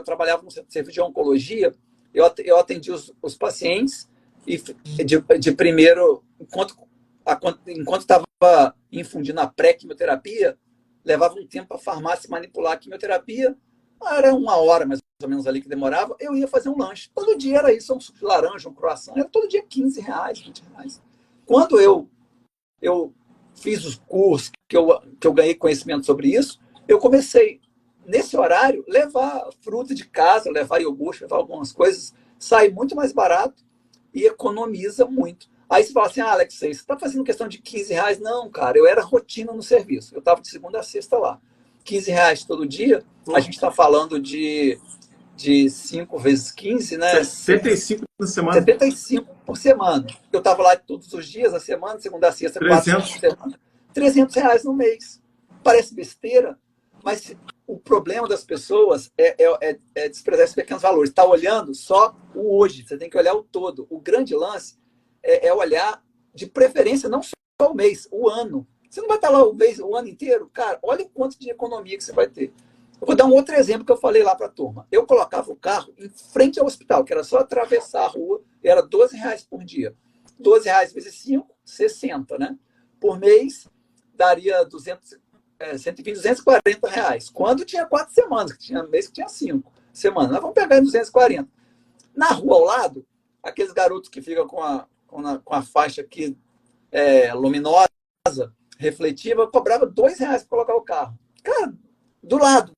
B: trabalhava no serviço de oncologia, eu atendi os pacientes e de primeiro, enquanto estava infundindo a pré-quimioterapia, levava um tempo para a farmácia manipular a quimioterapia, era 1 hora mais ou menos ali que demorava, eu ia fazer um lanche. Todo dia era isso, um suco de laranja, um croissant, era todo dia R$ 15, R$ 20. Quando eu fiz os cursos, que eu ganhei conhecimento sobre isso, eu comecei, nesse horário, levar fruta de casa, levar iogurte, levar algumas coisas, sai muito mais barato e economiza muito. Aí você fala assim, Alex, você está fazendo questão de R$ 15? Não, cara, eu era rotina no serviço. Eu estava de segunda a sexta lá. R$ 15 todo dia, a gente está falando de 5 vezes 15, né?
A: 75 por semana.
B: 75 por semana. Eu estava lá todos os dias, a semana, segunda a sexta, 4 vezes por semana. R$ 300 no mês. Parece besteira, mas o problema das pessoas é desprezar esses pequenos valores. Está olhando só o hoje, você tem que olhar o todo. O grande lance é olhar, de preferência, não só o mês, o ano. Você não vai estar lá o ano inteiro? Cara, olha o quanto de economia que você vai ter. Eu vou dar um outro exemplo que eu falei lá para a turma. Eu colocava o carro em frente ao hospital, que era só atravessar a rua, era R$ 12 por dia. R$ 12 vezes 5, 60, né? Por mês, daria 120, R$ 240. Quando tinha 4 semanas, que tinha mês que tinha 5 semanas. Nós vamos pegar em 240. Na rua ao lado, aqueles garotos que ficam com a faixa aqui luminosa, refletiva, cobrava R$ 2 para colocar o carro. Cara, do lado.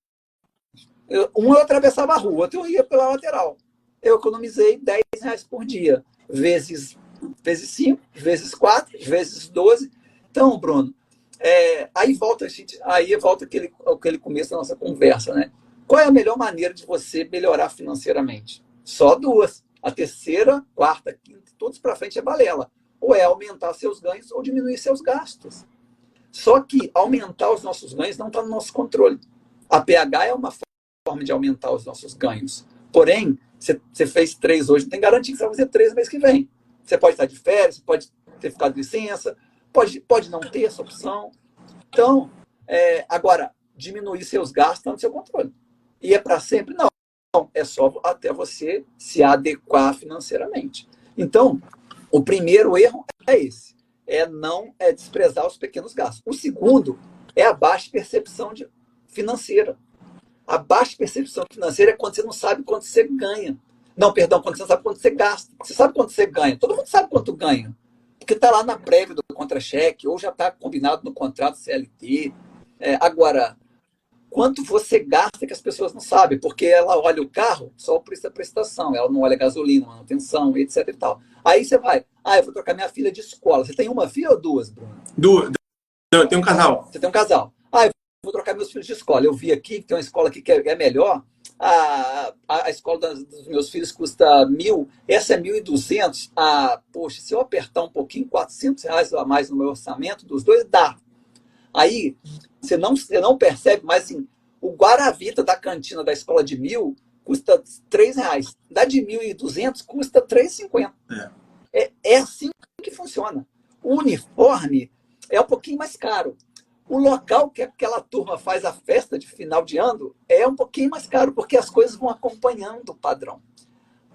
B: Eu atravessava a rua, outro eu ia pela lateral. Eu economizei R$ 10 por dia, vezes 5, vezes 4, vezes 12. Então, Bruno, aí volta aquele começo da nossa conversa, né? Qual é a melhor maneira de você melhorar financeiramente? Só 2. A terceira, quarta, quinta, todos para frente é balela. Ou é aumentar seus ganhos ou diminuir seus gastos. Só que aumentar os nossos ganhos não está no nosso controle. A PH é uma forma de aumentar os nossos ganhos. Porém, você fez 3 hoje, não tem garantia que você vai fazer 3 no mês que vem. Você pode estar de férias, pode ter ficado de licença, pode não ter essa opção. Então, agora, diminuir seus gastos está no seu controle. E é para sempre? Não. É só até você se adequar financeiramente. Então, o primeiro erro é esse. É desprezar os pequenos gastos. O segundo é a baixa percepção financeira. A baixa percepção financeira é quando você não sabe quanto você ganha. Não, perdão, quando você não sabe quanto você gasta. Você sabe quanto você ganha. Todo mundo sabe quanto ganha. Porque está lá na prévia do contra-cheque, ou já está combinado no contrato CLT. Agora, quanto você gasta que as pessoas não sabem, porque ela olha o carro só o preço da prestação, ela não olha a gasolina, manutenção, etc e tal. Aí você vai, eu vou trocar minha filha de escola. Você tem uma filha ou 2, Bruno?
A: Eu tenho um casal.
B: Você tem um casal. Eu vou trocar meus filhos de escola. Eu vi aqui que tem uma escola aqui que é melhor. A escola dos meus filhos custa 1.000, essa é 1.200. Poxa, se eu apertar um pouquinho, R$ 400 a mais no meu orçamento dos dois, dá. Aí, você não percebe, mas assim, o Guaravita da cantina da escola de 1.000 custa R$ 3. Da de 1.200 custa R$ 3,50. É assim que funciona. O uniforme é um pouquinho mais caro. O local que aquela turma faz a festa de final de ano é um pouquinho mais caro, porque as coisas vão acompanhando o padrão.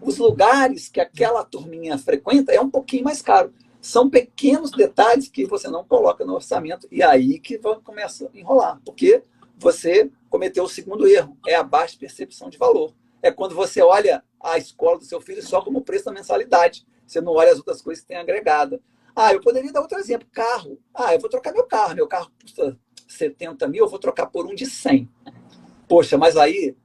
B: Os lugares que aquela turminha frequenta é um pouquinho mais caro. São pequenos detalhes que você não coloca no orçamento e aí que começa a enrolar, porque você cometeu o segundo erro, é a baixa percepção de valor. É quando você olha a escola do seu filho só como preço da mensalidade. Você não olha as outras coisas que tem agregada. Eu poderia dar outro exemplo, carro. Eu vou trocar meu carro custa 70 mil, eu vou trocar por um de 100. Poxa, mas aí,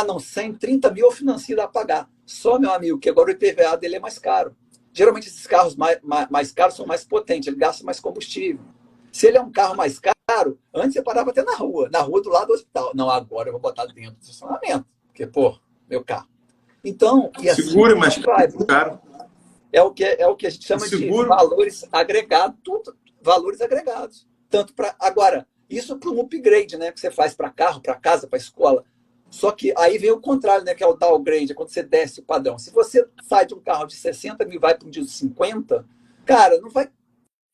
B: não, 100, 30 mil eu financio a pagar. Só, meu amigo, que agora o IPVA dele é mais caro. Geralmente esses carros mais caros são mais potentes, ele gasta mais combustível. Se ele é um carro mais caro, caro, antes você parava até na rua do lado do hospital. Não, agora eu vou botar dentro do estacionamento, porque, pô, meu carro. Então, e assim
A: Seguro,
B: a
A: mas
B: gente vai.
A: caro.
B: É o que a gente
A: O
B: chama de
A: seguro,
B: valores agregados, tudo, valores agregados. Tanto para. Agora, isso para um upgrade, né? Que você faz para carro, para casa, para escola. Só que aí vem o contrário, né? Que é o downgrade, é quando você desce o padrão. Se você sai de um carro de 60 mil e vai para um de 50, cara, não vai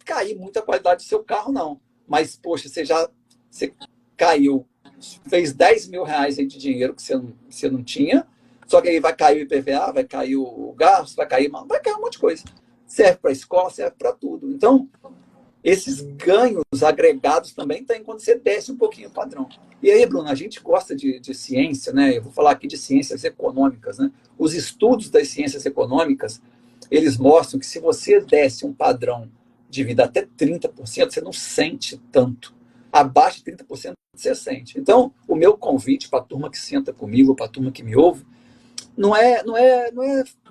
B: cair muita qualidade do seu carro, não. Mas, poxa, você caiu, fez 10 mil reais aí de dinheiro que você não tinha, só que aí vai cair o IPVA, vai cair o gasto, vai cair um monte de coisa. Serve para a escola, serve para tudo. Então, esses ganhos agregados também tem quando você desce um pouquinho o padrão. E aí, Bruno, a gente gosta de ciência, né? Eu vou falar aqui de ciências econômicas, né? Os estudos das ciências econômicas, eles mostram que se você desce um padrão de vida até 30%, você não sente tanto. Abaixo de 30%, você sente. Então, o meu convite para a turma que senta comigo, para a turma que me ouve, não é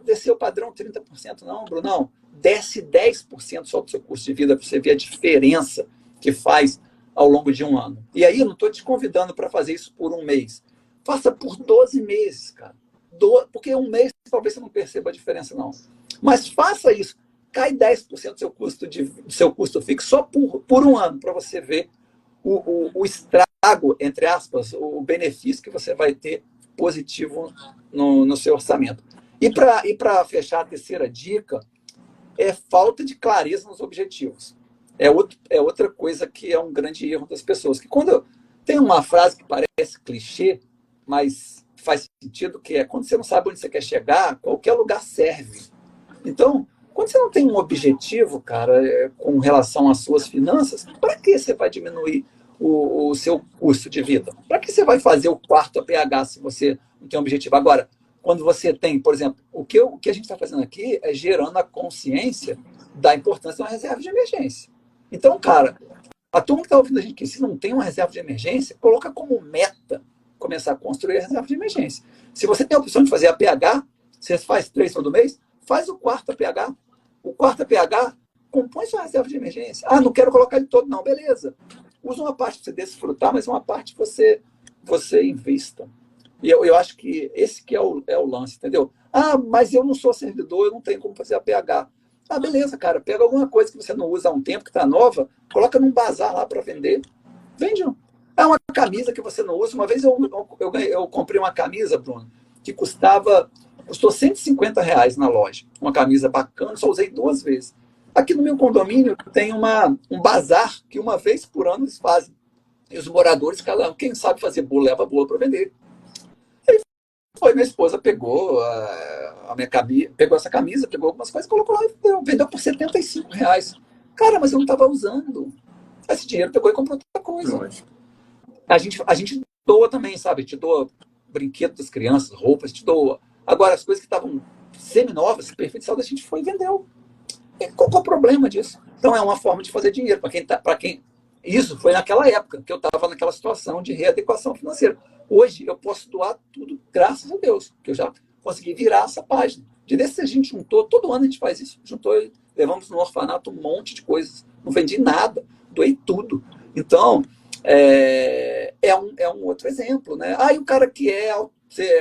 B: descer o padrão 30%, não, Bruno. Não. Desce 10% só do seu custo de vida para você ver a diferença que faz ao longo de um ano. E aí, eu não estou te convidando para fazer isso por um mês. Faça por 12 meses, cara. Porque um mês talvez você não perceba a diferença, não. Mas faça isso. Cai 10% do seu custo fixo só por um ano, para você ver o estrago, entre aspas, o benefício que você vai ter positivo no seu orçamento. E para fechar a terceira dica, é falta de clareza nos objetivos. É outra coisa que é um grande erro das pessoas. Que quando tem uma frase que parece clichê, mas faz sentido, que é quando você não sabe onde você quer chegar, qualquer lugar serve. Então, quando você não tem um objetivo, cara, com relação às suas finanças, para que você vai diminuir o seu custo de vida? Para que você vai fazer o quarto APH se você não tem um objetivo? Agora, quando você tem, por exemplo, o que a gente está fazendo aqui é gerando a consciência da importância de uma reserva de emergência. Então, cara, a turma que está ouvindo a gente aqui, se não tem uma reserva de emergência, coloca como meta começar a construir a reserva de emergência. Se você tem a opção de fazer APH, você faz 3 todo mês, faz o quarto APH. O quarto APH compõe sua reserva de emergência. Ah, não quero colocar ele todo, não. Beleza. Usa uma parte para você desfrutar, mas uma parte você invista. E eu acho que esse que é o lance, entendeu? Ah, mas eu não sou servidor, eu não tenho como fazer APH. Ah, beleza, cara. Pega alguma coisa que você não usa há um tempo, que está nova, coloca num bazar lá para vender. Vende. É uma camisa que você não usa. Uma vez eu comprei uma camisa, Bruno, que custou R$ 150 na loja. Uma camisa bacana, só usei 2 vezes. Aqui no meu condomínio tem um bazar que uma vez por ano eles fazem. E os moradores, quem sabe fazer bolo, leva bolo para vender. Minha esposa pegou a minha camisa, pegou essa camisa, pegou algumas coisas, colocou lá e vendeu por R$ 75. Cara, mas eu não estava usando. Esse dinheiro pegou e comprou outra coisa. A gente doa também, sabe? Te doa brinquedo das crianças, roupas, te doa. Agora, as coisas que estavam semi-novas, perfeitas, a gente foi e vendeu. E qual é o problema disso? Então, é uma forma de fazer dinheiro. Para quem. Isso foi naquela época que eu estava naquela situação de readequação financeira. Hoje, eu posso doar tudo, graças a Deus, que eu já consegui virar essa página. De desse a gente juntou, todo ano a gente faz isso. Juntou, levamos no orfanato um monte de coisas. Não vendi nada, doei tudo. Então, é um outro exemplo, né? E o cara que é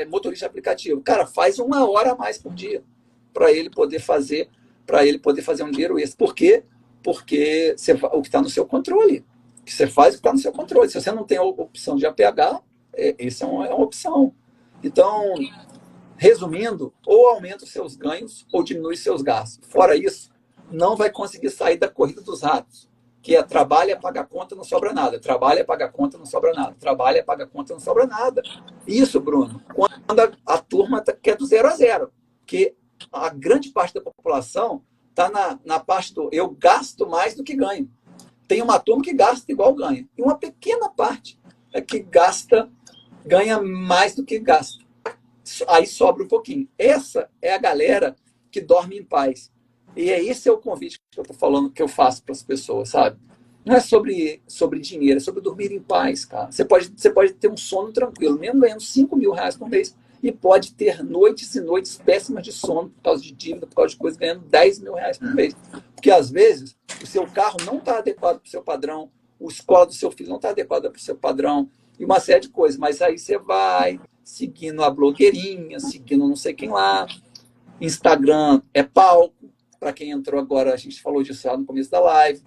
B: motorista de aplicativo, cara, faz 1 hora a mais por dia para ele poder fazer um dinheiro extra. Por quê? Porque o que está no seu controle. Que você faz o que está no seu controle. Se você não tem a opção de APH, essa é uma opção. Então, resumindo, ou aumenta os seus ganhos ou diminui seus gastos. Fora isso, não vai conseguir sair da corrida dos ratos, que é trabalha, paga conta, não sobra nada. Trabalha, paga conta, não sobra nada. Trabalha, paga conta, não sobra nada. Isso, Bruno, quando a turma quer do 0 a 0. Porque a grande parte da população está na parte do eu gasto mais do que ganho. Tem uma turma que gasta igual ganha. E uma pequena parte é que ganha mais do que gasta. Aí sobra um pouquinho. Essa é a galera que dorme em paz. E esse é o convite que eu estou falando, que eu faço para as pessoas, sabe? Não é sobre dinheiro, é sobre dormir em paz, cara. Você pode ter um sono tranquilo, mesmo ganhando R$ 5.000 por mês, e pode ter noites e noites péssimas de sono por causa de dívida, por causa de coisas, ganhando R$ 10.000 por mês. Porque, às vezes, o seu carro não está adequado para o seu padrão, a escola do seu filho não está adequada para o seu padrão, e uma série de coisas. Mas aí você vai seguindo a blogueirinha, seguindo não sei quem lá. Instagram é palco. Para quem entrou agora, a gente falou disso lá no começo da live.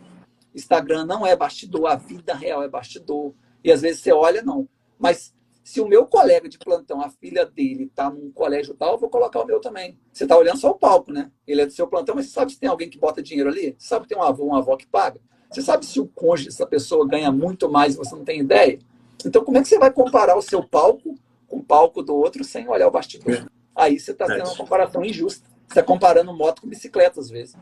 B: Instagram não é bastidor, a vida real é bastidor. E às vezes você olha, não. Mas se o meu colega de plantão, a filha dele, está num colégio tal, eu vou colocar o meu também. Você está olhando só o palco, né? Ele é do seu plantão, mas você sabe se tem alguém que bota dinheiro ali? Você sabe se tem um avô, uma avó que paga? Você sabe se o cônjuge dessa pessoa ganha muito mais e você não tem ideia? Então, como é que você vai comparar o seu palco com o palco do outro sem olhar o bastidor? Aí você está tendo uma comparação injusta. Você está comparando moto com bicicleta, às vezes.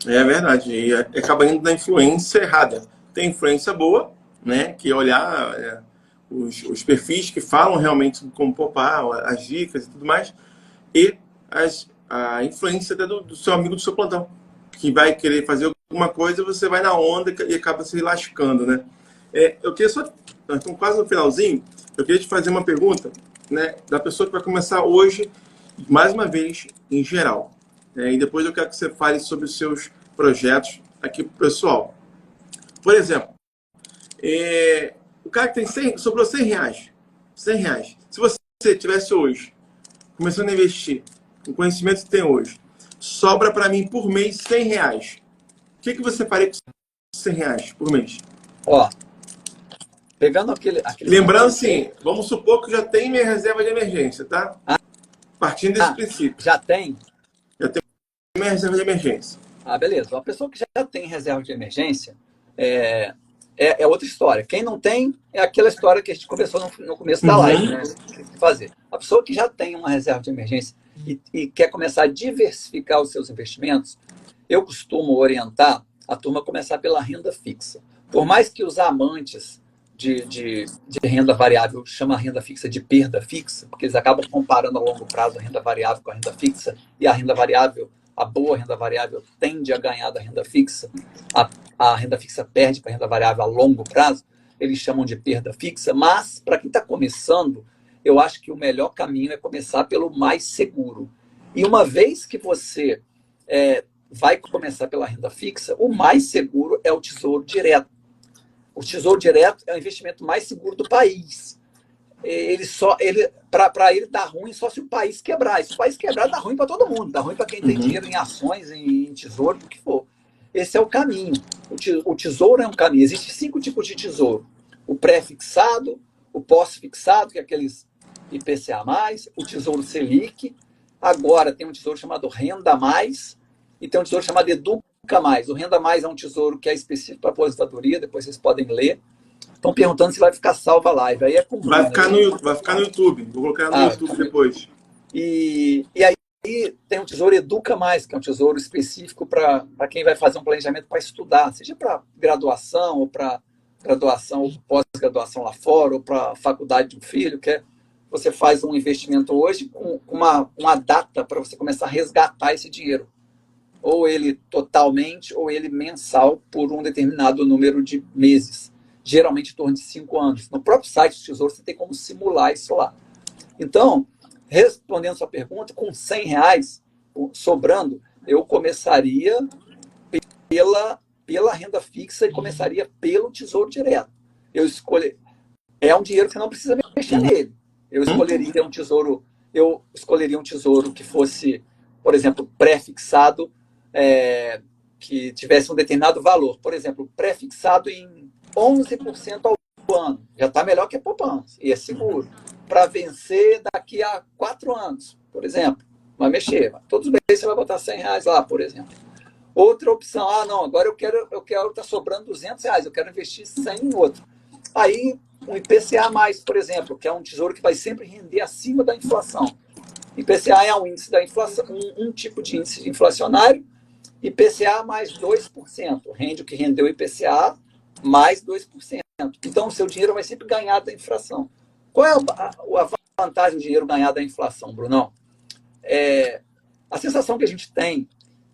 A: É verdade. E acaba indo na influência errada. Tem influência boa, né? Que é olhar os perfis que falam realmente como poupar, as dicas e tudo mais. E a influência até do seu amigo do seu plantão, que vai querer fazer alguma coisa, você vai na onda e acaba se lascando, né? Eu queria só... Nós estamos quase no finalzinho. Eu queria te fazer uma pergunta, né? Da pessoa que vai começar hoje, mais uma vez, em geral. E depois eu quero que você fale sobre os seus projetos aqui pro pessoal. Por exemplo, o cara que tem 100, sobrou 100 reais. 100 reais. Se você tivesse hoje, começando a investir, com o conhecimento que tem hoje, sobra para mim por mês 100 reais. O que você faria com 100 reais por mês?
B: Ó, pegando aquele
A: Lembrando assim, vamos supor que já tem minha reserva de emergência, tá? Partindo desse princípio.
B: Já tem?
A: Já tem minha reserva de emergência.
B: Beleza. Uma pessoa que já tem reserva de emergência é outra história. Quem não tem é aquela história que a gente conversou no começo da live, né? Fazer. A pessoa que já tem uma reserva de emergência e quer começar a diversificar os seus investimentos, eu costumo orientar a turma a começar pela renda fixa. Por mais que os amantes de renda variável chamam a renda fixa de perda fixa, porque eles acabam comparando a longo prazo a renda variável com a renda fixa, e a renda variável, a boa renda variável, tende a ganhar da renda fixa, a renda fixa perde para a renda variável a longo prazo, eles chamam de perda fixa, mas para quem está começando, eu acho que o melhor caminho é começar pelo mais seguro. E uma vez que você vai começar pela renda fixa, o mais seguro é o Tesouro Direto. O Tesouro Direto é o investimento mais seguro do país. Para ele dar ruim só se o país quebrar. E se o país quebrar, dá ruim para todo mundo. Dá ruim para quem tem dinheiro em ações, em tesouro, o que for. Esse é o caminho. O tesouro é um caminho. Existem 5 tipos de tesouro. O pré-fixado, o pós-fixado, que é aqueles IPCA+, o Tesouro Selic. Agora tem um tesouro chamado Renda Mais e tem um tesouro chamado Educa Mais. O Renda Mais é um tesouro que é específico para aposentadoria, depois vocês podem ler. Estão perguntando se vai ficar salva a live. Aí é com
A: vai ficar no YouTube. Vou colocar no YouTube depois.
B: E aí tem um tesouro Educa Mais, que é um tesouro específico para quem vai fazer um planejamento para estudar, seja para graduação, ou para graduação, ou pós-graduação lá fora, ou para a faculdade de um filho, que você faz um investimento hoje com uma data para você começar a resgatar esse dinheiro. Ou ele totalmente, ou ele mensal por um determinado número de meses. Geralmente em torno de 5 anos. No próprio site do Tesouro você tem como simular isso lá. Então, respondendo a sua pergunta, com 100 reais sobrando, eu começaria pela renda fixa e começaria pelo Tesouro Direto. É um dinheiro que você não precisa mexer nele. Eu escolheria um tesouro que fosse, por exemplo, pré-fixado, que tivesse um determinado valor. Por exemplo, pré-fixado em 11% ao ano. Já está melhor que a poupança. E é seguro. Para vencer daqui a 4 anos, por exemplo. Vai mexer. Todos os meses você vai botar 100 reais lá, por exemplo. Outra opção. Não, agora eu quero tá sobrando 200 reais. Eu quero investir 100 em outro. Aí, um IPCA+, por exemplo, que é um tesouro que vai sempre render acima da inflação. IPCA é um índice da inflação, um tipo de índice inflacionário. IPCA mais 2%. Rende o que rendeu o IPCA mais 2%. Então, o seu dinheiro vai sempre ganhar da inflação. Qual é a vantagem do dinheiro ganhar da inflação, Brunão? A sensação que a gente tem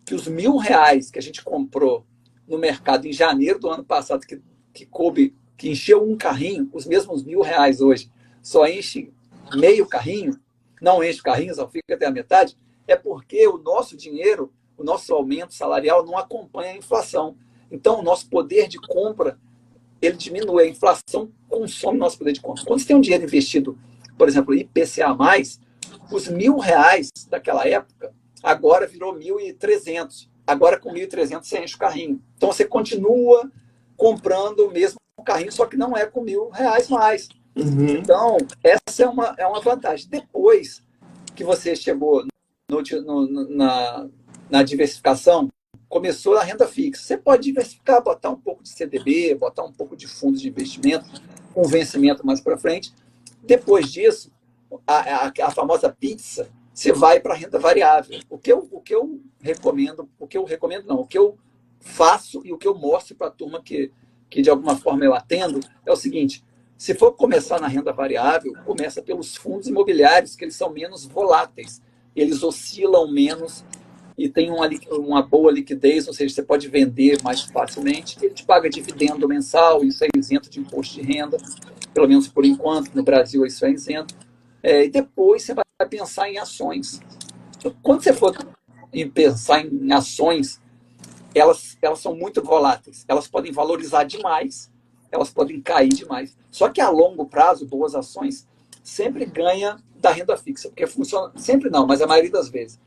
B: que os R$1.000 que a gente comprou no mercado em janeiro do ano passado, que encheu um carrinho, os mesmos R$1.000 hoje, só enche meio carrinho, não enche o carrinho, só fica até a metade, é porque o nosso dinheiro, o nosso aumento salarial não acompanha a inflação. Então, o nosso poder de compra ele diminui, a inflação consome nosso poder de compra. Quando você tem um dinheiro investido, por exemplo, IPCA+, os R$ 1.000 daquela época, agora virou 1.300. Agora com 1.300 você enche o carrinho. Então você continua comprando o mesmo carrinho, só que não é com R$ 1.000 mais. Então, essa é uma vantagem. Depois que você chegou na diversificação, começou a renda fixa. Você pode diversificar, botar um pouco de CDB, botar um pouco de fundos de investimento, com vencimento mais para frente. Depois disso, a famosa pizza, você vai para a renda variável. O que eu recomendo não, o que eu faço e o que eu mostro para a turma que de alguma forma eu atendo é o seguinte: se for começar na renda variável, começa pelos fundos imobiliários, que eles são menos voláteis, eles oscilam menos e tem uma boa liquidez, ou seja, você pode vender mais facilmente, ele te paga dividendo mensal, isso é isento de imposto de renda, pelo menos por enquanto, no Brasil isso é isento. E depois você vai pensar em ações. Quando você for pensar em ações, elas são muito voláteis. Elas podem valorizar demais, elas podem cair demais. Só que a longo prazo, boas ações sempre ganha da renda fixa, porque funciona, sempre não, mas a maioria das vezes.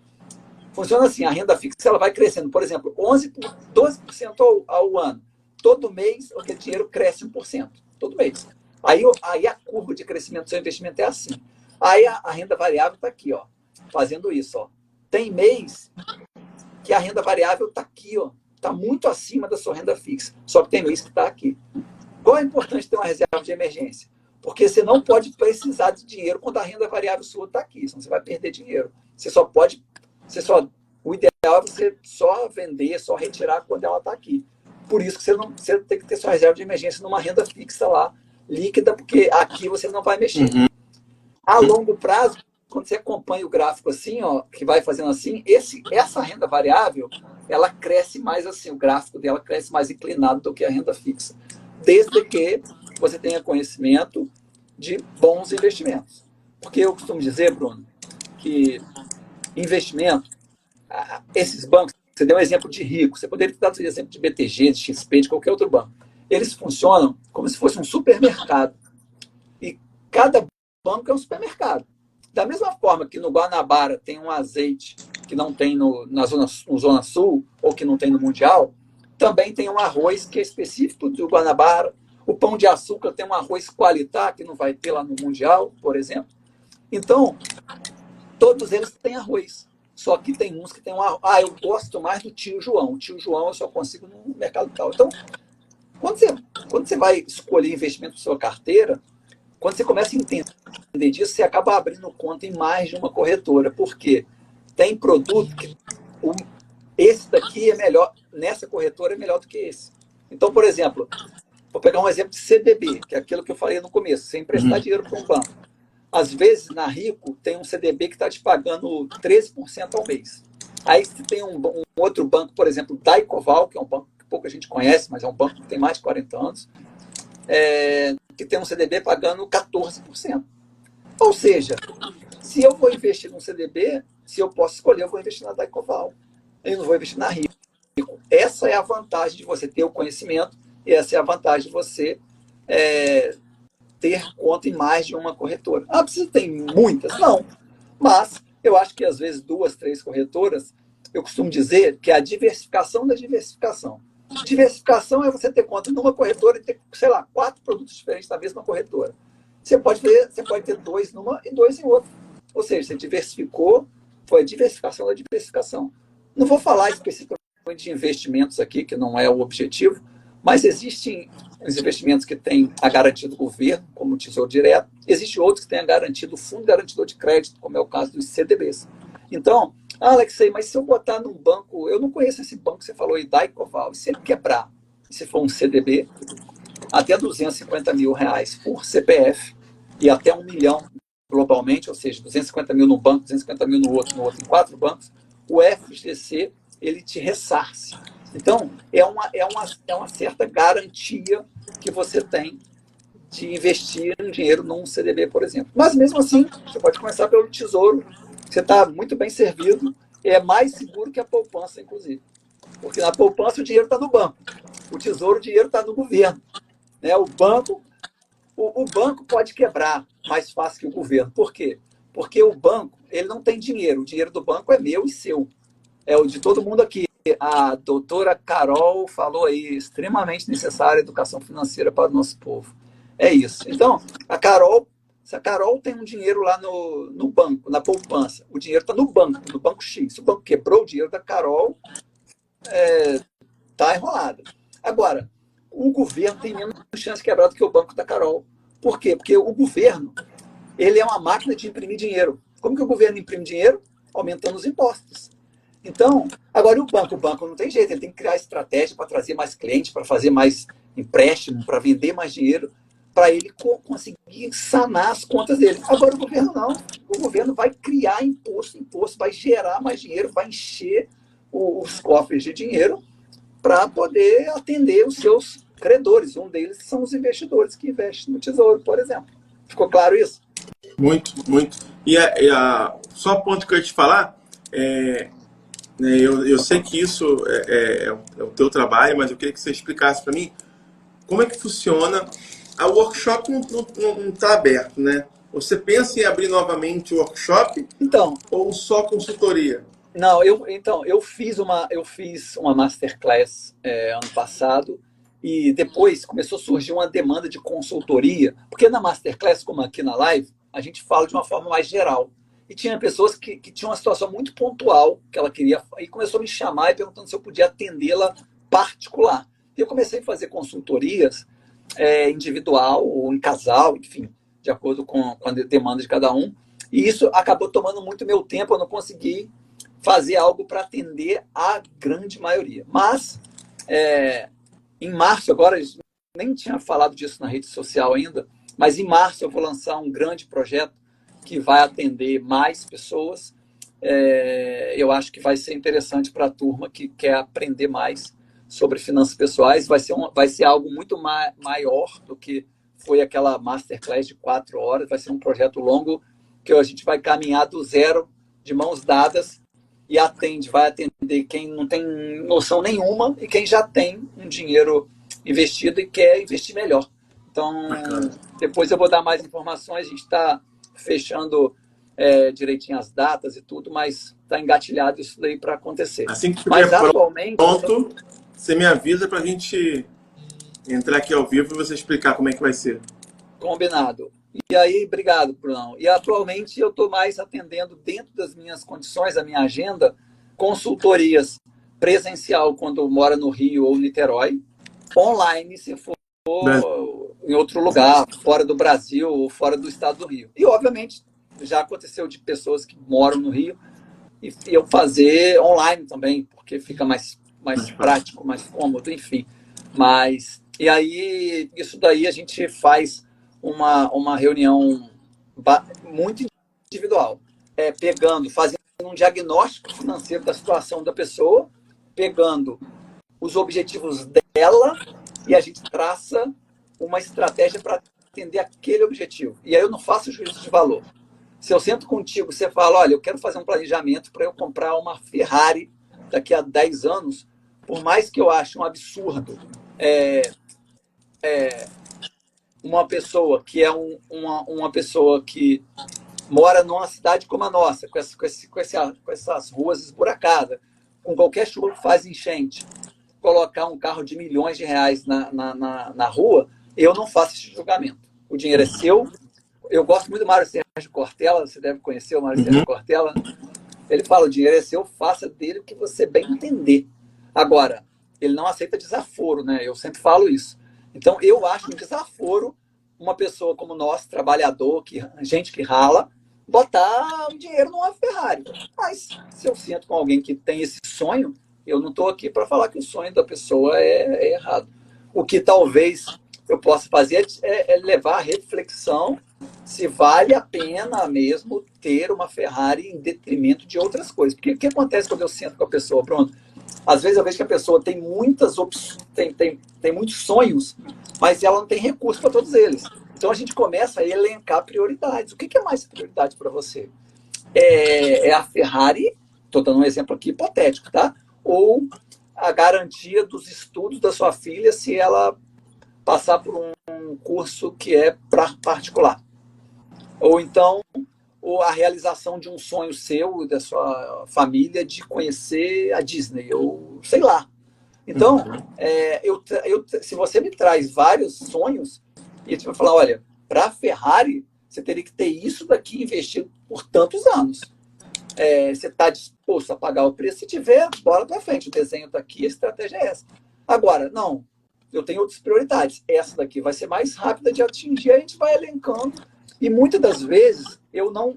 B: Funciona assim, a renda fixa ela vai crescendo, por exemplo, 12% ao ano. Todo mês, aquele dinheiro cresce 1%, todo mês. Aí a curva de crescimento do seu investimento é assim. Aí a renda variável está aqui, ó, fazendo isso. Ó. Tem mês que a renda variável está aqui, ó, está muito acima da sua renda fixa. Só que tem mês que está aqui. Qual é importante ter uma reserva de emergência? Porque você não pode precisar de dinheiro quando a renda variável sua está aqui, senão você vai perder dinheiro. O ideal é você só vender, só retirar quando ela está aqui. Por isso que você tem que ter sua reserva de emergência numa renda fixa lá, líquida, porque aqui você não vai mexer. A longo prazo, quando você acompanha o gráfico assim, ó, que vai fazendo assim, essa renda variável, ela cresce mais assim, o gráfico dela cresce mais inclinado do que a renda fixa. Desde que você tenha conhecimento de bons investimentos. Porque eu costumo dizer, Bruno, que investimento, esses bancos, você deu um exemplo de rico, você poderia dar um exemplo de BTG, de XP, de qualquer outro banco. Eles funcionam como se fosse um supermercado. E cada banco é um supermercado. Da mesma forma que no Guanabara tem um azeite que não tem na zona Sul, ou que não tem no Mundial, também tem um arroz que é específico do Guanabara. O Pão de Açúcar tem um arroz Qualitá, que não vai ter lá no Mundial, por exemplo. Então, todos eles têm arroz. Só que tem uns que tem um arroz. Eu gosto mais do Tio João. O Tio João eu só consigo no mercado tal. Então, quando você vai escolher investimento para sua carteira, quando você começa a entender disso, você acaba abrindo conta em mais de uma corretora. Por quê? Tem produto que esse daqui é melhor, nessa corretora é melhor do que esse. Então, por exemplo, vou pegar um exemplo de CDB, que é aquilo que eu falei no começo, sem emprestar dinheiro para um banco. Às vezes, na Rico, tem um CDB que está te pagando 13% ao mês. Aí você tem um outro banco, por exemplo, Daicoval, que é um banco que pouca gente conhece, mas é um banco que tem mais de 40 anos, que tem um CDB pagando 14%. Ou seja, se eu vou investir num CDB, se eu posso escolher, eu vou investir na Daicoval. Eu não vou investir na Rico. Essa é a vantagem de você ter o conhecimento e essa é a vantagem de você ter conta em mais de uma corretora. Precisa ter muitas? Não. Mas eu acho que às vezes 2, 3 corretoras, eu costumo dizer que é a diversificação da diversificação. Diversificação é você ter conta numa corretora e ter, 4 produtos diferentes na mesma corretora. Você pode ter 2 numa e 2 em outra. Ou seja, você diversificou, foi a diversificação da diversificação. Não vou falar especificamente de investimentos aqui, que não é o objetivo, mas existem os investimentos que têm a garantia do governo, como o Tesouro Direto. Existem outros que têm a garantia do Fundo Garantidor de Crédito, como é o caso dos CDBs. Então, Alexei, mas se eu botar num banco, eu não conheço esse banco que você falou, Daicoval, e se ele quebrar, se for um CDB, até R$ 250 mil por CPF e até 1 milhão globalmente, ou seja, 250 mil no banco, 250 mil no outro em 4 bancos, o FGC, ele te ressarce. Então, é uma certa garantia que você tem de investir um dinheiro num CDB, por exemplo. Mas, mesmo assim, você pode começar pelo Tesouro, você está muito bem servido, é mais seguro que a poupança, inclusive. Porque na poupança o dinheiro está no banco, o Tesouro, o dinheiro está no governo. Né? O banco pode quebrar mais fácil que o governo. Por quê? Porque o banco ele não tem dinheiro. O dinheiro do banco é meu e seu. É o de todo mundo aqui. A doutora Carol falou aí, extremamente necessária a educação financeira para o nosso povo. É isso. Então, se a Carol tem um dinheiro lá no banco, na poupança, o dinheiro está no banco X. Se o banco quebrou, o dinheiro da Carol está enrolado. Agora, o governo tem menos chance de quebrar do que o banco da Carol. Por quê? Porque o governo ele é uma máquina de imprimir dinheiro. Como que o governo imprime dinheiro? Aumentando os impostos. Então, agora o banco não tem jeito, ele tem que criar estratégia para trazer mais clientes, para fazer mais empréstimo, para vender mais dinheiro, para ele conseguir sanar as contas dele. Agora o governo não. O governo vai criar imposto, vai gerar mais dinheiro, vai encher os cofres de dinheiro para poder atender os seus credores. Um deles são os investidores que investem no Tesouro, por exemplo. Ficou claro isso?
A: Muito, muito. Só um ponto que eu ia te falar, eu sei que isso é o teu trabalho, mas eu queria que você explicasse para mim como é que funciona. A workshop não está aberto, né? Você pensa em abrir novamente o workshop
B: Então,
A: ou só consultoria?
B: não, eu fiz uma masterclass ano passado e depois começou a surgir uma demanda de consultoria, porque na masterclass, como aqui na live, a gente fala de uma forma mais geral. E tinha pessoas que tinham uma situação muito pontual que ela queria, e começou a me chamar e perguntando se eu podia atendê-la particular. E eu comecei a fazer consultorias individual ou em casal, enfim, de acordo com a demanda de cada um. E isso acabou tomando muito meu tempo, eu não consegui fazer algo para atender a grande maioria. Mas, em março, agora, nem tinha falado disso na rede social ainda, mas em março eu vou lançar um grande projeto que vai atender mais pessoas. Eu acho que vai ser interessante para a turma que quer aprender mais sobre finanças pessoais. Vai ser algo muito maior do que foi aquela masterclass de 4 horas. Vai ser um projeto longo que a gente vai caminhar do zero, de mãos dadas, e vai atender quem não tem noção nenhuma e quem já tem um dinheiro investido e quer investir melhor. Então, depois eu vou dar mais informações. A gente está fechando direitinho as datas e tudo, mas está engatilhado isso daí para acontecer.
A: Assim que
B: Mas
A: estiver
B: atualmente,
A: pronto, você me avisa para a gente entrar aqui ao vivo e você explicar como é que vai ser.
B: combinado. E aí, obrigado, Brunão. E atualmente eu estou mais atendendo, dentro das minhas condições, da minha agenda, consultorias presencial quando mora no Rio ou Niterói, online se for em outro lugar, fora do Brasil ou fora do estado do Rio. E, obviamente, já aconteceu de pessoas que moram no Rio e eu fazer online também, porque fica mais prático, mais cômodo, enfim. E aí, isso daí a gente faz uma reunião muito individual, fazendo um diagnóstico financeiro da situação da pessoa, pegando os objetivos dela e a gente traça uma estratégia para atender aquele objetivo. E aí eu não faço juízo de valor. Se eu sento contigo, você fala, olha, eu quero fazer um planejamento para eu comprar uma Ferrari daqui a 10 anos, por mais que eu ache um absurdo uma pessoa que é uma pessoa que mora numa cidade como a nossa, com essas ruas esburacadas, com qualquer chuva que faz enchente, colocar um carro de milhões de reais na rua, eu não faço esse julgamento. O dinheiro é seu. Eu gosto muito do Mário Sérgio Cortella, você deve conhecer o Mário Sérgio Cortella. Ele fala, o dinheiro é seu, faça dele o que você bem entender. Agora, ele não aceita desaforo, né? Eu sempre falo isso. Então, eu acho um desaforo uma pessoa como nós, trabalhador, gente que rala, botar o dinheiro numa Ferrari. Mas, se eu sinto com alguém que tem esse sonho, eu não estou aqui para falar que o sonho da pessoa é errado. O que talvez eu possa fazer é levar a reflexão se vale a pena mesmo ter uma Ferrari em detrimento de outras coisas. Porque o que acontece quando eu sento com a pessoa? Pronto. Às vezes eu vejo que a pessoa tem muitas tem muitos sonhos, mas ela não tem recurso para todos eles. Então a gente começa a elencar prioridades. O que é mais prioridade para você? É a Ferrari, estou dando um exemplo aqui hipotético, tá? Ou a garantia dos estudos da sua filha se ela passar por um curso que é particular. Ou então, a realização de um sonho seu e da sua família de conhecer a Disney, ou sei lá. Então, se você me traz vários sonhos, e você vai falar, olha, para a Ferrari, você teria que ter isso daqui investido por tantos anos. Você está disposto a pagar o preço? Se tiver, bora para frente. O desenho está aqui, a estratégia é essa. Agora, não, eu tenho outras prioridades. Essa daqui vai ser mais rápida de atingir, a gente vai elencando. E muitas das vezes, eu não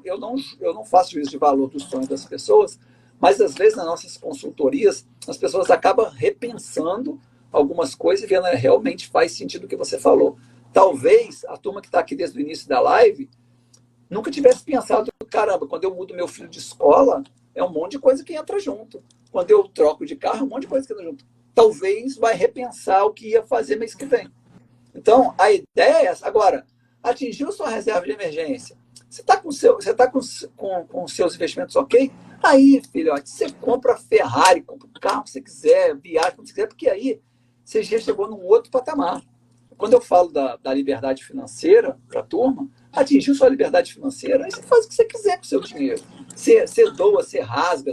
B: faço juízo de valor dos sonhos das pessoas, mas às vezes nas nossas consultorias, as pessoas acabam repensando algumas coisas e vendo realmente faz sentido o que você falou. Talvez a turma que está aqui desde o início da live nunca tivesse pensado, caramba, quando eu mudo meu filho de escola, é um monte de coisa que entra junto. Quando eu troco de carro, é um monte de coisa que entra junto. Talvez vai repensar o que ia fazer mês que vem. Então, a ideia é essa. Agora, atingiu sua reserva de emergência. Você está com seus investimentos ok? Aí, filhote, você compra a Ferrari, compra o carro que você quiser, viaja como você quiser, porque aí você já chegou num outro patamar. Quando eu falo da liberdade financeira para a turma, atingiu sua liberdade financeira, aí você faz o que você quiser com o seu dinheiro. Você doa, você rasga,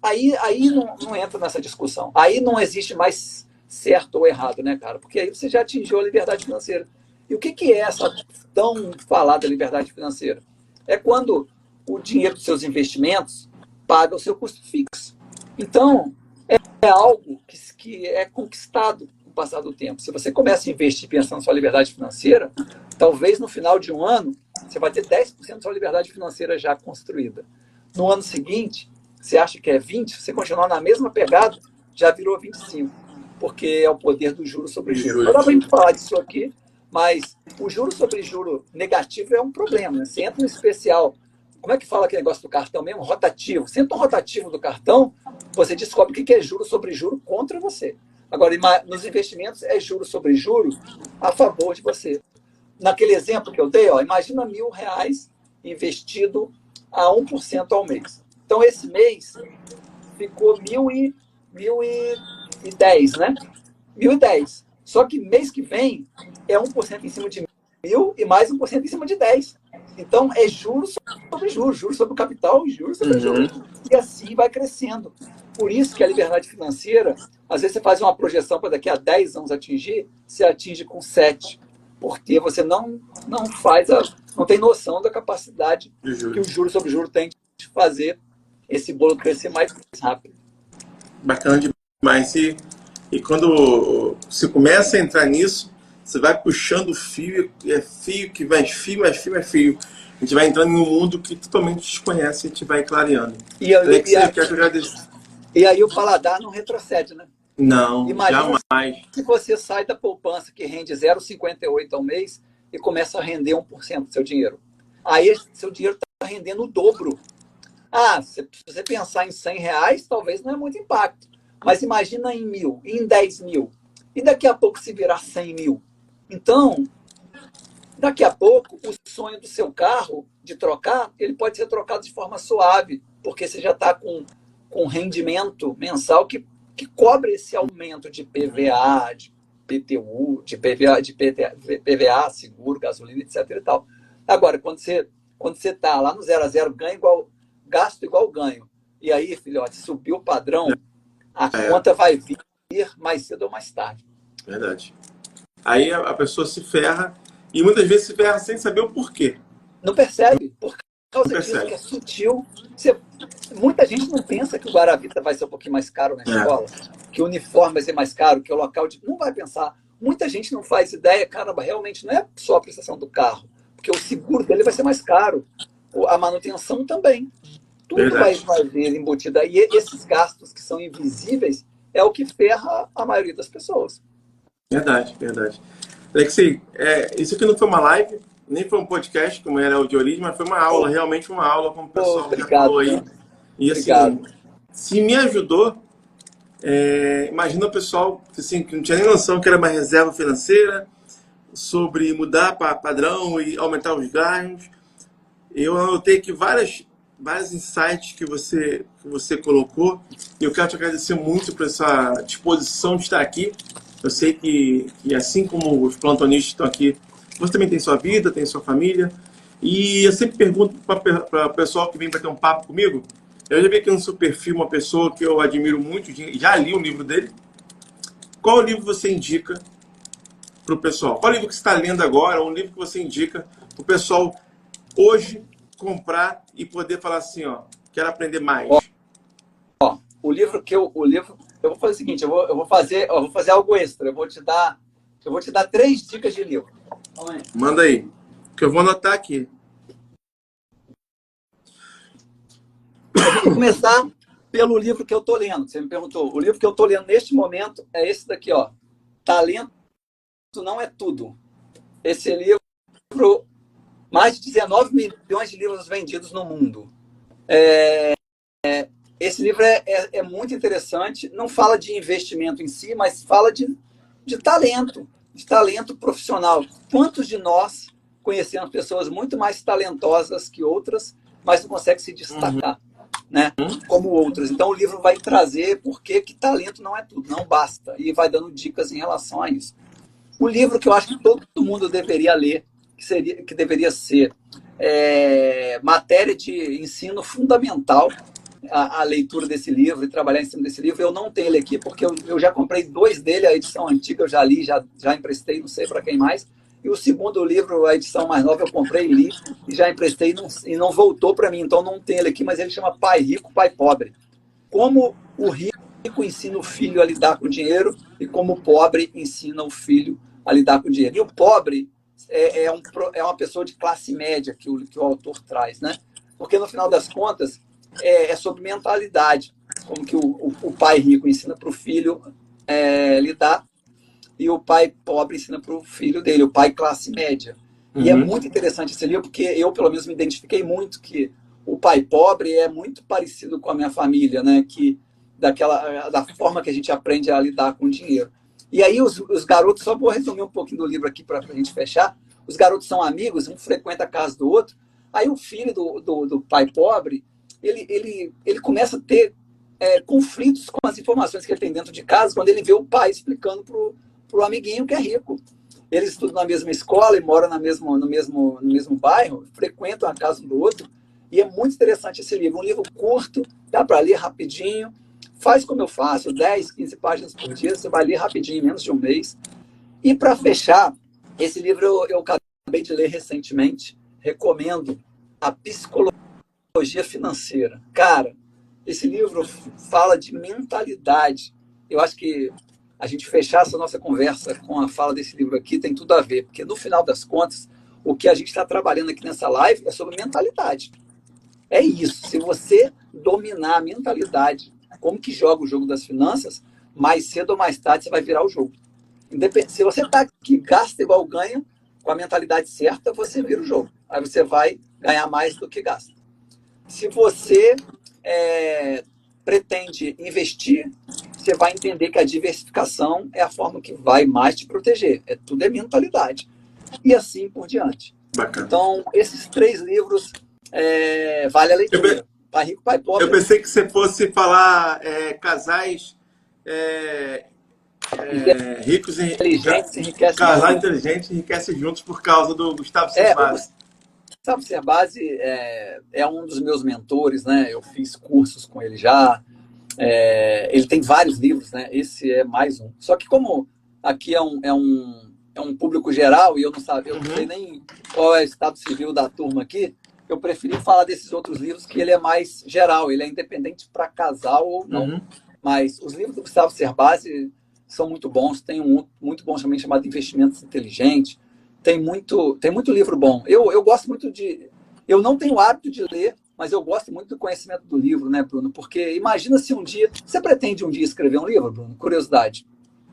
B: aí não entra nessa discussão. Aí não existe mais certo ou errado, né, cara? Porque aí você já atingiu a liberdade financeira. E o que é essa tão falada liberdade financeira? É quando o dinheiro dos seus investimentos paga o seu custo fixo. Então, é algo que é conquistado com o passar do tempo. Se você começa a investir pensando na sua liberdade financeira, talvez no final de um ano, você vai ter 10% da sua liberdade financeira já construída. No ano seguinte, você acha que é 20%, se você continuar na mesma pegada, já virou 25%, porque é o poder do juro sobre juro. Não dá para a gente falar disso aqui, mas o juro sobre juro negativo é um problema. Né? Você entra no especial, como é que fala aquele negócio do cartão mesmo? Rotativo. Você entra no rotativo do cartão, você descobre o que é juro sobre juro contra você. Agora, nos investimentos, é juro sobre juro a favor de você. Naquele exemplo que eu dei, imagina R$1.000 investido a 1% ao mês. Então, esse mês ficou 1.010, né? 1.010. Só que mês que vem é 1% em cima de 1.000 e mais 1% em cima de 10. Então, é juros sobre juros, juros sobre o capital e juros sobre juros. E assim vai crescendo. Por isso que a liberdade financeira, às vezes você faz uma projeção para daqui a 10 anos atingir, você atinge com 7. Porque você não tem noção da capacidade que o juros sobre juros tem de fazer esse bolo crescer mais rápido.
A: Bacana demais. E quando você começa a entrar nisso, você vai puxando o fio, e é fio que vai fio, mais fio, mais fio. A gente vai entrando num mundo que totalmente desconhece e a gente vai clareando.
B: E aí o paladar não retrocede, né?
A: Não,
B: imagina
A: jamais.
B: Se você sai da poupança que rende 0,58 ao mês e começa a render 1% do seu dinheiro. Aí seu dinheiro está rendendo o dobro. Se você pensar em R$100, talvez não é muito impacto. Mas imagina em 1.000, em 10.000. E daqui a pouco se virar 100 mil. Então, daqui a pouco, o sonho do seu carro de trocar, ele pode ser trocado de forma suave, porque você já está com rendimento mensal que cobre esse aumento de PVA, de PTU, de PVA, seguro, gasolina, etc. E tal. Agora, quando você está lá no 0 a 0, gasto igual ganho. E aí, filhote, subiu o padrão, a conta vai vir mais cedo ou mais tarde.
A: Verdade. Aí a pessoa se ferra, e muitas vezes se ferra sem saber o porquê.
B: Não percebe, por causa disso que é sutil. Muita gente não pensa que o Guaravita vai ser um pouquinho mais caro na escola, que o uniforme vai ser mais caro, que o local de... Não vai pensar. Muita gente não faz ideia, caramba, realmente não é só a prestação do carro, porque o seguro dele vai ser mais caro, a manutenção também. Tudo vai vir embutido aí. E esses gastos que são invisíveis é o que ferra a maioria das pessoas.
A: Verdade. Alexei, isso aqui não foi uma live, nem foi um podcast, como era o de origem, mas foi uma aula, realmente uma aula, como o pessoal já falou aí. E assim, se me ajudou, imagina o pessoal assim, que não tinha nem noção que era uma reserva financeira, sobre mudar para padrão e aumentar os ganhos. Eu anotei aqui vários insights que você colocou, e eu quero te agradecer muito por essa disposição de estar aqui. Eu sei que assim como os plantonistas estão aqui, você também tem sua vida, tem sua família. E eu sempre pergunto para o pessoal que vem bater um papo comigo. Eu já vi aqui no seu perfil uma pessoa que eu admiro muito, já li um livro dele. Qual livro você indica para o pessoal? Qual livro que você está lendo agora? Um livro que você indica para o pessoal hoje comprar e poder falar assim, ó, quero aprender mais.
B: Eu vou fazer o seguinte, eu vou fazer algo extra. Eu vou te dar 3 dicas de livro.
A: Manda aí, que eu vou anotar aqui.
B: Eu vou começar pelo livro que eu estou lendo. Você me perguntou. O livro que eu estou lendo neste momento é esse daqui, ó. Talento não é tudo. Esse livro, mais de 19 milhões de livros vendidos no mundo. Esse livro é muito interessante. Não fala de investimento em si, mas fala de talento profissional. Quantos de nós conhecemos pessoas muito mais talentosas que outras, mas não conseguem se destacar, né? Como outras. Então o livro vai trazer por que talento não é tudo, não basta, e vai dando dicas em relação a isso. O livro que eu acho que todo mundo deveria ler, que deveria ser matéria de ensino fundamental, a leitura desse livro e trabalhar em cima desse livro. Eu não tenho ele aqui, porque eu já comprei 2 dele, a edição antiga eu já li, já emprestei, não sei para quem mais. E o segundo livro, a edição mais nova, eu comprei, li e já emprestei e não voltou para mim. Então não tem ele aqui, mas ele chama Pai Rico, Pai Pobre. Como o rico ensina o filho a lidar com o dinheiro e como o pobre ensina o filho a lidar com o dinheiro. E o pobre é uma pessoa de classe média que o autor traz, né? Porque no final das contas é sobre mentalidade, como que o pai rico ensina para o filho lidar e o pai pobre ensina para o filho dele, o pai classe média. E é muito interessante esse livro, porque eu, pelo menos, me identifiquei muito que o pai pobre é muito parecido com a minha família, né? Da forma que a gente aprende a lidar com o dinheiro. E aí os garotos, só vou resumir um pouquinho do livro aqui para a gente fechar. Os garotos são amigos, um frequenta a casa do outro. Aí o filho do pai pobre, ele começa a ter conflitos com as informações que ele tem dentro de casa, quando ele vê o pai explicando para o amiguinho que é rico. Eles estudam na mesma escola e moram no mesmo bairro, frequentam a casa do outro. E é muito interessante esse livro. Um livro curto, dá para ler rapidinho. Faz como eu faço, 10, 15 páginas por dia, você vai ler rapidinho, em menos de um mês. E para fechar, esse livro eu acabei de ler recentemente, recomendo, A Psicologia Financeira. Cara, esse livro fala de mentalidade. Eu acho que a gente fechar essa nossa conversa com a fala desse livro aqui tem tudo a ver, porque no final das contas, o que a gente está trabalhando aqui nessa live é sobre mentalidade. É isso. Se você dominar a mentalidade, como que joga o jogo das finanças, mais cedo ou mais tarde você vai virar o jogo. Se você está aqui, gasta igual ganha, com a mentalidade certa, você vira o jogo. Aí você vai ganhar mais do que gasta. Se você pretende investir, você vai entender que a diversificação é a forma que vai mais te proteger. Tudo é mentalidade. E assim por diante.
A: Bacana.
B: Então, esses 3 livros vale a leitura. Pai Rico, Pai Pobre.
A: Eu pensei que você fosse falar casais ricos e
B: inteligentes enriquecem
A: casais
B: juntos.
A: inteligentes enriquecem juntos por causa do Gustavo Cerbasi.
B: O Gustavo Cerbasi é um dos meus mentores, né? Eu fiz cursos com ele já. Ele tem vários livros, né? Esse é mais um. Só que como aqui é um público geral e eu não sei nem qual é o estado civil da turma aqui, eu preferi falar desses outros livros que ele é mais geral, ele é independente para casal ou não. Mas os livros do Gustavo Cerbasi são muito bons. Tem um muito bom também chamado Investimentos Inteligentes. Tem muito livro bom. Eu gosto muito de... Eu não tenho o hábito de ler, mas eu gosto muito do conhecimento do livro, né, Bruno? Porque imagina se um dia... Você pretende um dia escrever um livro, Bruno? Curiosidade.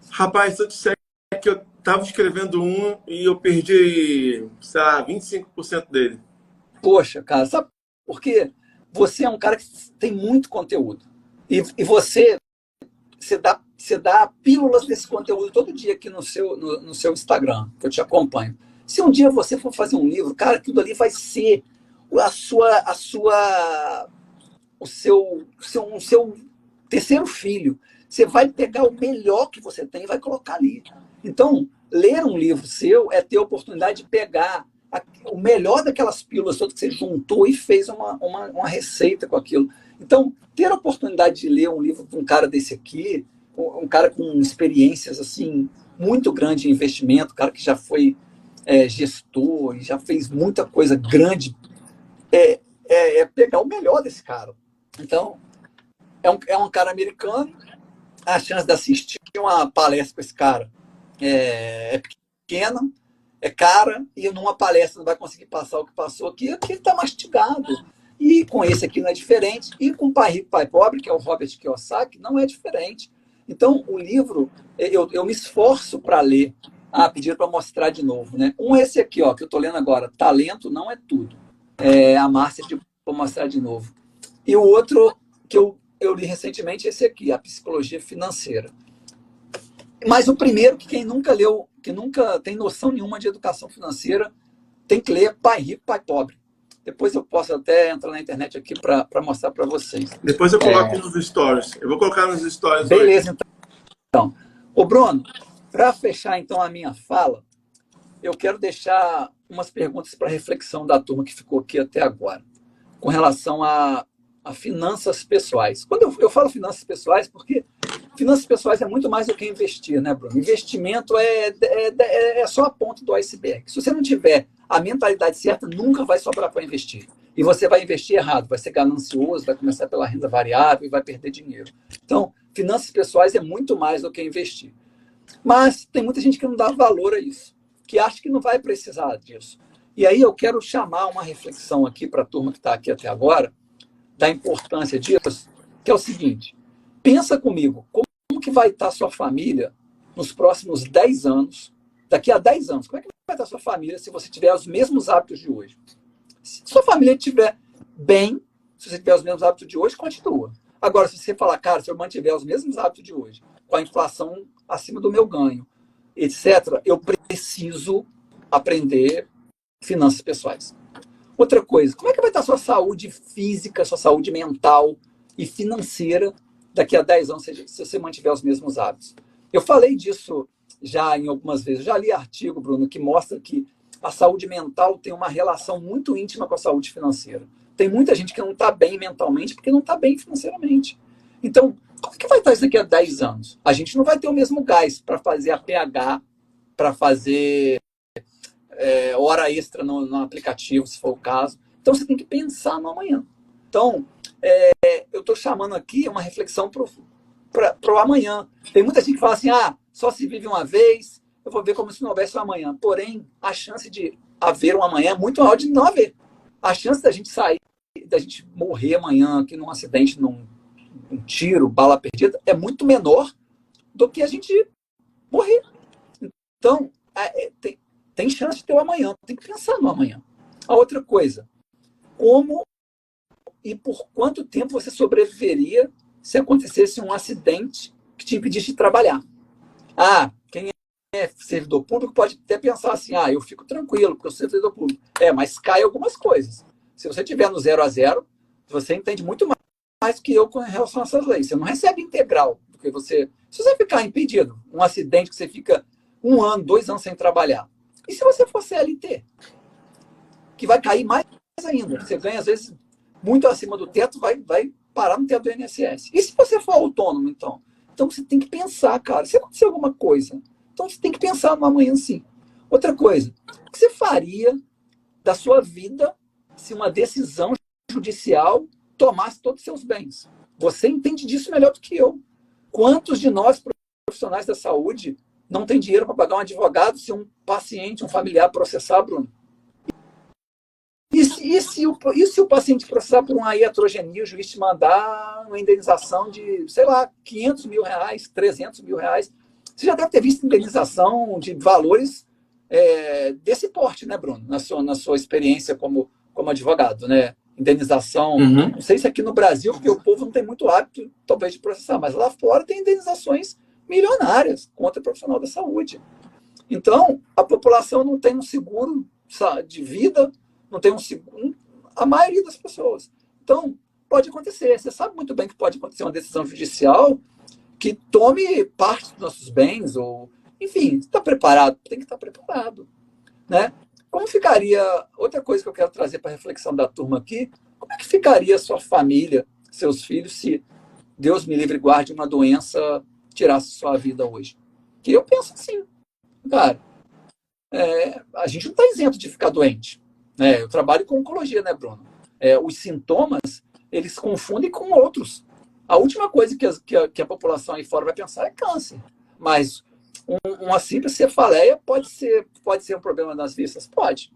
A: Rapaz, se eu disser que eu estava escrevendo um e eu perdi, sei lá, 25% dele.
B: Poxa, cara, sabe por quê? Você é um cara que tem muito conteúdo. E você dá pílulas desse conteúdo todo dia aqui no seu Instagram, que eu te acompanho. Se um dia você for fazer um livro, cara, aquilo ali vai ser o seu terceiro filho. Você vai pegar o melhor que você tem e vai colocar ali. Então, ler um livro seu é ter a oportunidade de pegar o melhor daquelas pílulas todas que você juntou e fez uma receita com aquilo. Então, ter a oportunidade de ler um livro de um cara desse aqui, um cara com experiências assim muito grande em investimento, cara que já foi gestor e já fez muita coisa grande, é pegar o melhor desse cara. Então, é um cara americano, a chance de assistir uma palestra com esse cara é pequena, é cara, e numa palestra não vai conseguir passar o que passou aqui está mastigado. E com esse aqui não é diferente. E com Pai Rico, Pai Pobre, que é o Robert Kiyosaki, não é diferente. Então, o livro, eu me esforço para ler. Pediram para mostrar de novo, né? Esse aqui, ó, que eu estou lendo agora, Talento Não É Tudo. A Márcia pediu para mostrar de novo. E o outro que eu li recentemente, esse aqui, A Psicologia Financeira. Mas o primeiro, que quem nunca leu, que nunca tem noção nenhuma de educação financeira, tem que ler Pai Rico, Pai Pobre. Depois eu posso até entrar na internet aqui para mostrar para vocês.
A: Depois eu coloco nos stories. Eu vou colocar nos stories.
B: Beleza, hoje. Então. Ô, Bruno, para fechar então a minha fala, eu quero deixar umas perguntas para reflexão da turma que ficou aqui até agora, com relação a finanças pessoais. Quando eu falo finanças pessoais, porque finanças pessoais é muito mais do que investir, né, Bruno? Investimento é só a ponta do iceberg. Se você não tiver a mentalidade certa, nunca vai sobrar para investir. E você vai investir errado, vai ser ganancioso, vai começar pela renda variável e vai perder dinheiro. Então, finanças pessoais é muito mais do que investir. Mas tem muita gente que não dá valor a isso, que acha que não vai precisar disso. E aí eu quero chamar uma reflexão aqui para a turma que está aqui até agora, da importância disso, que é o seguinte: pensa comigo, como que vai estar a sua família nos próximos 10 anos, daqui a 10 anos, como é que vai estar a sua família se você tiver os mesmos hábitos de hoje? Se sua família estiver bem, se você tiver os mesmos hábitos de hoje, continua. Agora, se você falar, cara, se eu mantiver os mesmos hábitos de hoje, com a inflação acima do meu ganho, etc., eu preciso aprender finanças pessoais. Outra coisa, como é que vai estar a sua saúde física, sua saúde mental e financeira daqui a 10 anos, se você mantiver os mesmos hábitos? Eu falei disso já em algumas vezes. Eu já li artigo, Bruno, que mostra que a saúde mental tem uma relação muito íntima com a saúde financeira. Tem muita gente que não está bem mentalmente porque não está bem financeiramente. Então, como é que vai estar isso daqui a 10 anos? A gente não vai ter o mesmo gás para fazer a PH, para fazer hora extra no aplicativo, se for o caso. Então, você tem que pensar no amanhã. Então, eu estou chamando aqui uma reflexão para o amanhã. Tem muita gente que fala assim, só se vive uma vez, eu vou ver como se não houvesse um amanhã. Porém, a chance de haver um amanhã é muito maior de não haver. A chance da gente sair, da gente morrer amanhã aqui num acidente, num tiro, bala perdida, é muito menor do que a gente morrer. Então, tem chance de ter o amanhã, tem que pensar no amanhã. A outra coisa, como e por quanto tempo você sobreviveria se acontecesse um acidente que te impedisse de trabalhar? Quem é servidor público pode até pensar assim, eu fico tranquilo, porque eu sou servidor público. Mas cai algumas coisas. Se você estiver no 0 a 0, você entende muito mais que eu com relação a essas leis. Você não recebe integral, porque se você ficar impedido, um acidente que você fica 1 ano, 2 anos sem trabalhar, e se você for CLT? Que vai cair mais ainda. Você ganha, às vezes, muito acima do teto, vai parar no teto do INSS. E se você for autônomo, então? Então, você tem que pensar, cara. Se acontecer alguma coisa, então você tem que pensar no amanhã, sim. Outra coisa, o que você faria da sua vida se uma decisão judicial tomasse todos os seus bens? Você entende disso melhor do que eu. Quantos de nós, profissionais da saúde, não tem dinheiro para pagar um advogado se um paciente, um familiar processar, Bruno? E se o paciente processar por uma iatrogenia, o juiz te mandar uma indenização de, sei lá, 500 mil reais, 300 mil reais? Você já deve ter visto indenização de valores desse porte, né, Bruno? Na sua experiência como advogado, né? Indenização, não sei se aqui no Brasil, porque o povo não tem muito hábito, talvez, de processar, mas lá fora tem indenizações milionárias contra o profissional da saúde. Então, a população não tem um seguro de vida, não tem um seguro, a maioria das pessoas. Então, pode acontecer. Você sabe muito bem que pode acontecer uma decisão judicial que tome parte dos nossos bens, ou, enfim, está preparado? Tem que estar preparado, né? Como ficaria, outra coisa que eu quero trazer para a reflexão da turma aqui, como é que ficaria a sua família, seus filhos, se Deus me livre e guarde uma doença tirasse sua vida hoje? Que eu penso assim, cara, a gente não está isento de ficar doente, né? Eu trabalho com oncologia, né, Bruno? Os sintomas, eles confundem com outros. A última coisa que a população aí fora vai pensar é câncer. Mas uma simples cefaleia pode ser um problema nas vistas? Pode.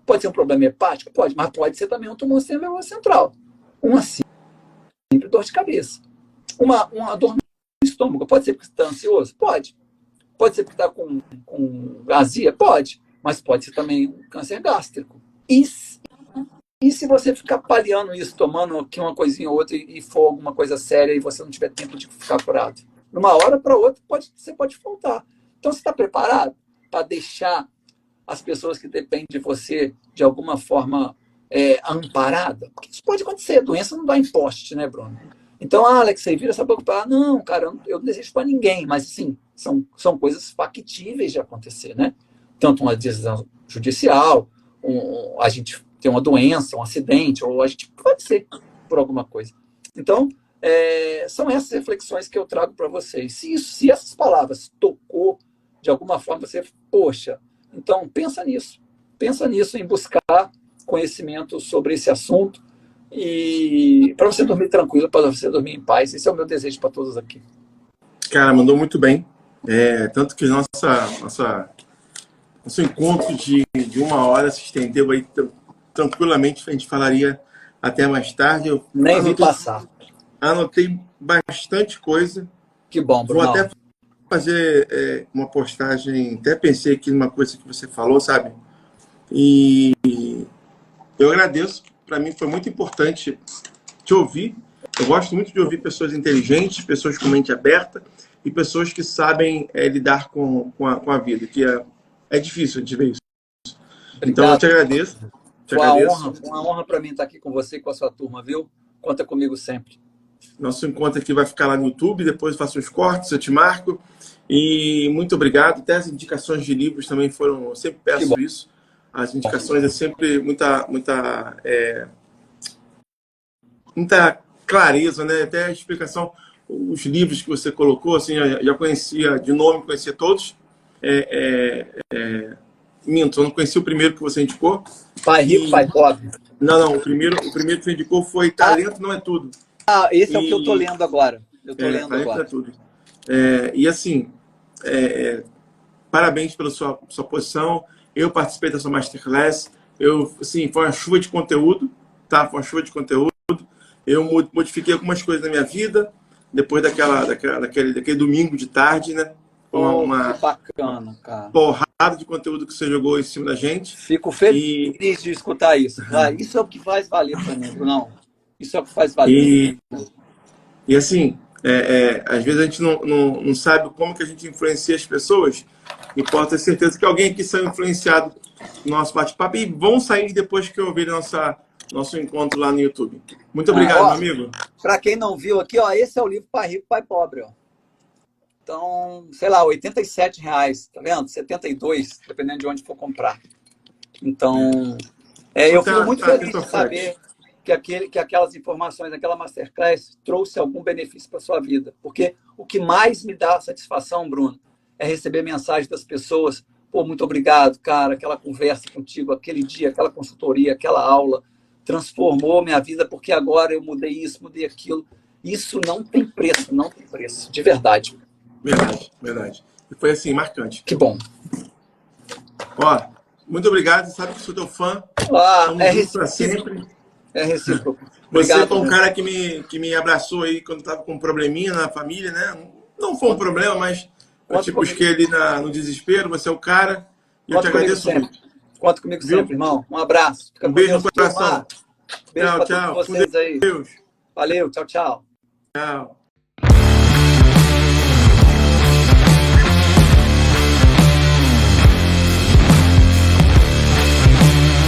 B: Pode ser um problema hepático? Pode. Mas pode ser também um tumor central. Uma simples dor de cabeça. Uma dor no estômago. Pode ser porque está ansioso? Pode. Pode ser porque está com azia? Pode. Mas pode ser também um câncer gástrico. E se você ficar paliando isso, tomando aqui uma coisinha ou outra e for alguma coisa séria e você não tiver tempo de ficar curado? De uma hora para outra, você pode faltar. Então, você está preparado para deixar as pessoas que dependem de você, de alguma forma, amparada? Porque isso pode acontecer. Doença não dá em poste, né, Bruno? Então, Alex, você vira essa boca para não, cara, eu não desejo para ninguém. Mas, sim, são coisas factíveis de acontecer, né? Tanto uma decisão judicial, a gente ter uma doença, um acidente, ou a gente pode ser por alguma coisa. Então, são essas reflexões que eu trago para vocês. Se essas palavras tocou de alguma forma, você, poxa, então pensa nisso em buscar conhecimento sobre esse assunto e para você dormir tranquilo, para você dormir em paz. Esse é o meu desejo para todos aqui.
A: Cara, mandou muito bem. Tanto que nosso encontro de 1 hora se estendeu aí tranquilamente, a gente falaria até mais tarde. Eu
B: Nem vi passar.
A: Anotei bastante coisa.
B: Que bom, Bruno.
A: Vou até fazer uma postagem, até pensei aqui numa coisa que você falou, sabe? E eu agradeço, para mim foi muito importante te ouvir. Eu gosto muito de ouvir pessoas inteligentes, pessoas com mente aberta e pessoas que sabem lidar com a vida, que é difícil de ver isso. Obrigado. Então, eu te agradeço.
B: Uma honra para mim estar aqui com você e com a sua turma, viu? Conta comigo sempre.
A: Nosso encontro aqui vai ficar lá no YouTube, depois eu faço os cortes, eu te marco. E muito obrigado. Até as indicações de livros também foram, eu sempre peço isso. As indicações é sempre muita clareza, né? Até a explicação, os livros que você colocou, assim, eu já conhecia de nome, conhecia todos. Minto, eu não conhecia o primeiro que você indicou.
B: Pai Rico, Pai Pobre.
A: Não, o primeiro que você indicou foi Talento Não É Tudo.
B: Esse é o que eu estou lendo agora. Talento
A: Não É Tudo. E assim, parabéns pela sua posição. Eu participei da sua Masterclass. Assim, foi uma chuva de conteúdo, tá? Foi uma chuva de conteúdo. Eu modifiquei algumas coisas na minha vida, depois daquele domingo de tarde, né?
B: Que bacana, cara.
A: Porrada de conteúdo que você jogou em cima da gente.
B: Fico feliz de escutar isso. Isso é o que faz valer para mim, não. Isso é o que faz valer.
A: E assim, às vezes a gente não sabe como que a gente influencia as pessoas, e pode ter certeza que alguém aqui saiu influenciado no nosso bate-papo e vão sair depois que ouvirem nosso encontro lá no YouTube. Muito obrigado, meu amigo.
B: Para quem não viu aqui, esse é o livro Pai Rico, Pai Pobre. Então, sei lá, R$87, tá vendo? 72, dependendo de onde for comprar. Então, eu fico muito feliz de saber que aquelas informações, aquela Masterclass trouxe algum benefício para sua vida. Porque o que mais me dá satisfação, Bruno, é receber mensagem das pessoas. Pô, muito obrigado, cara, aquela conversa contigo, aquele dia, aquela consultoria, aquela aula, transformou minha vida, porque agora eu mudei isso, mudei aquilo. Isso não tem preço, de verdade.
A: Verdade. E foi assim, marcante.
B: Que bom.
A: Muito obrigado, sabe que sou teu fã.
B: Recíproco.
A: Sempre.
B: É recíproco.
A: Você foi um cara que me abraçou aí quando estava com um probleminha na família, né? Não foi um problema, mas eu te busquei ali no desespero. Você é o cara e eu te agradeço muito.
B: Conta comigo sempre, irmão. Um abraço.
A: Um beijo no coração.
B: Beijo para todos vocês aí.
A: Deus.
B: Valeu, tchau.
A: Tchau.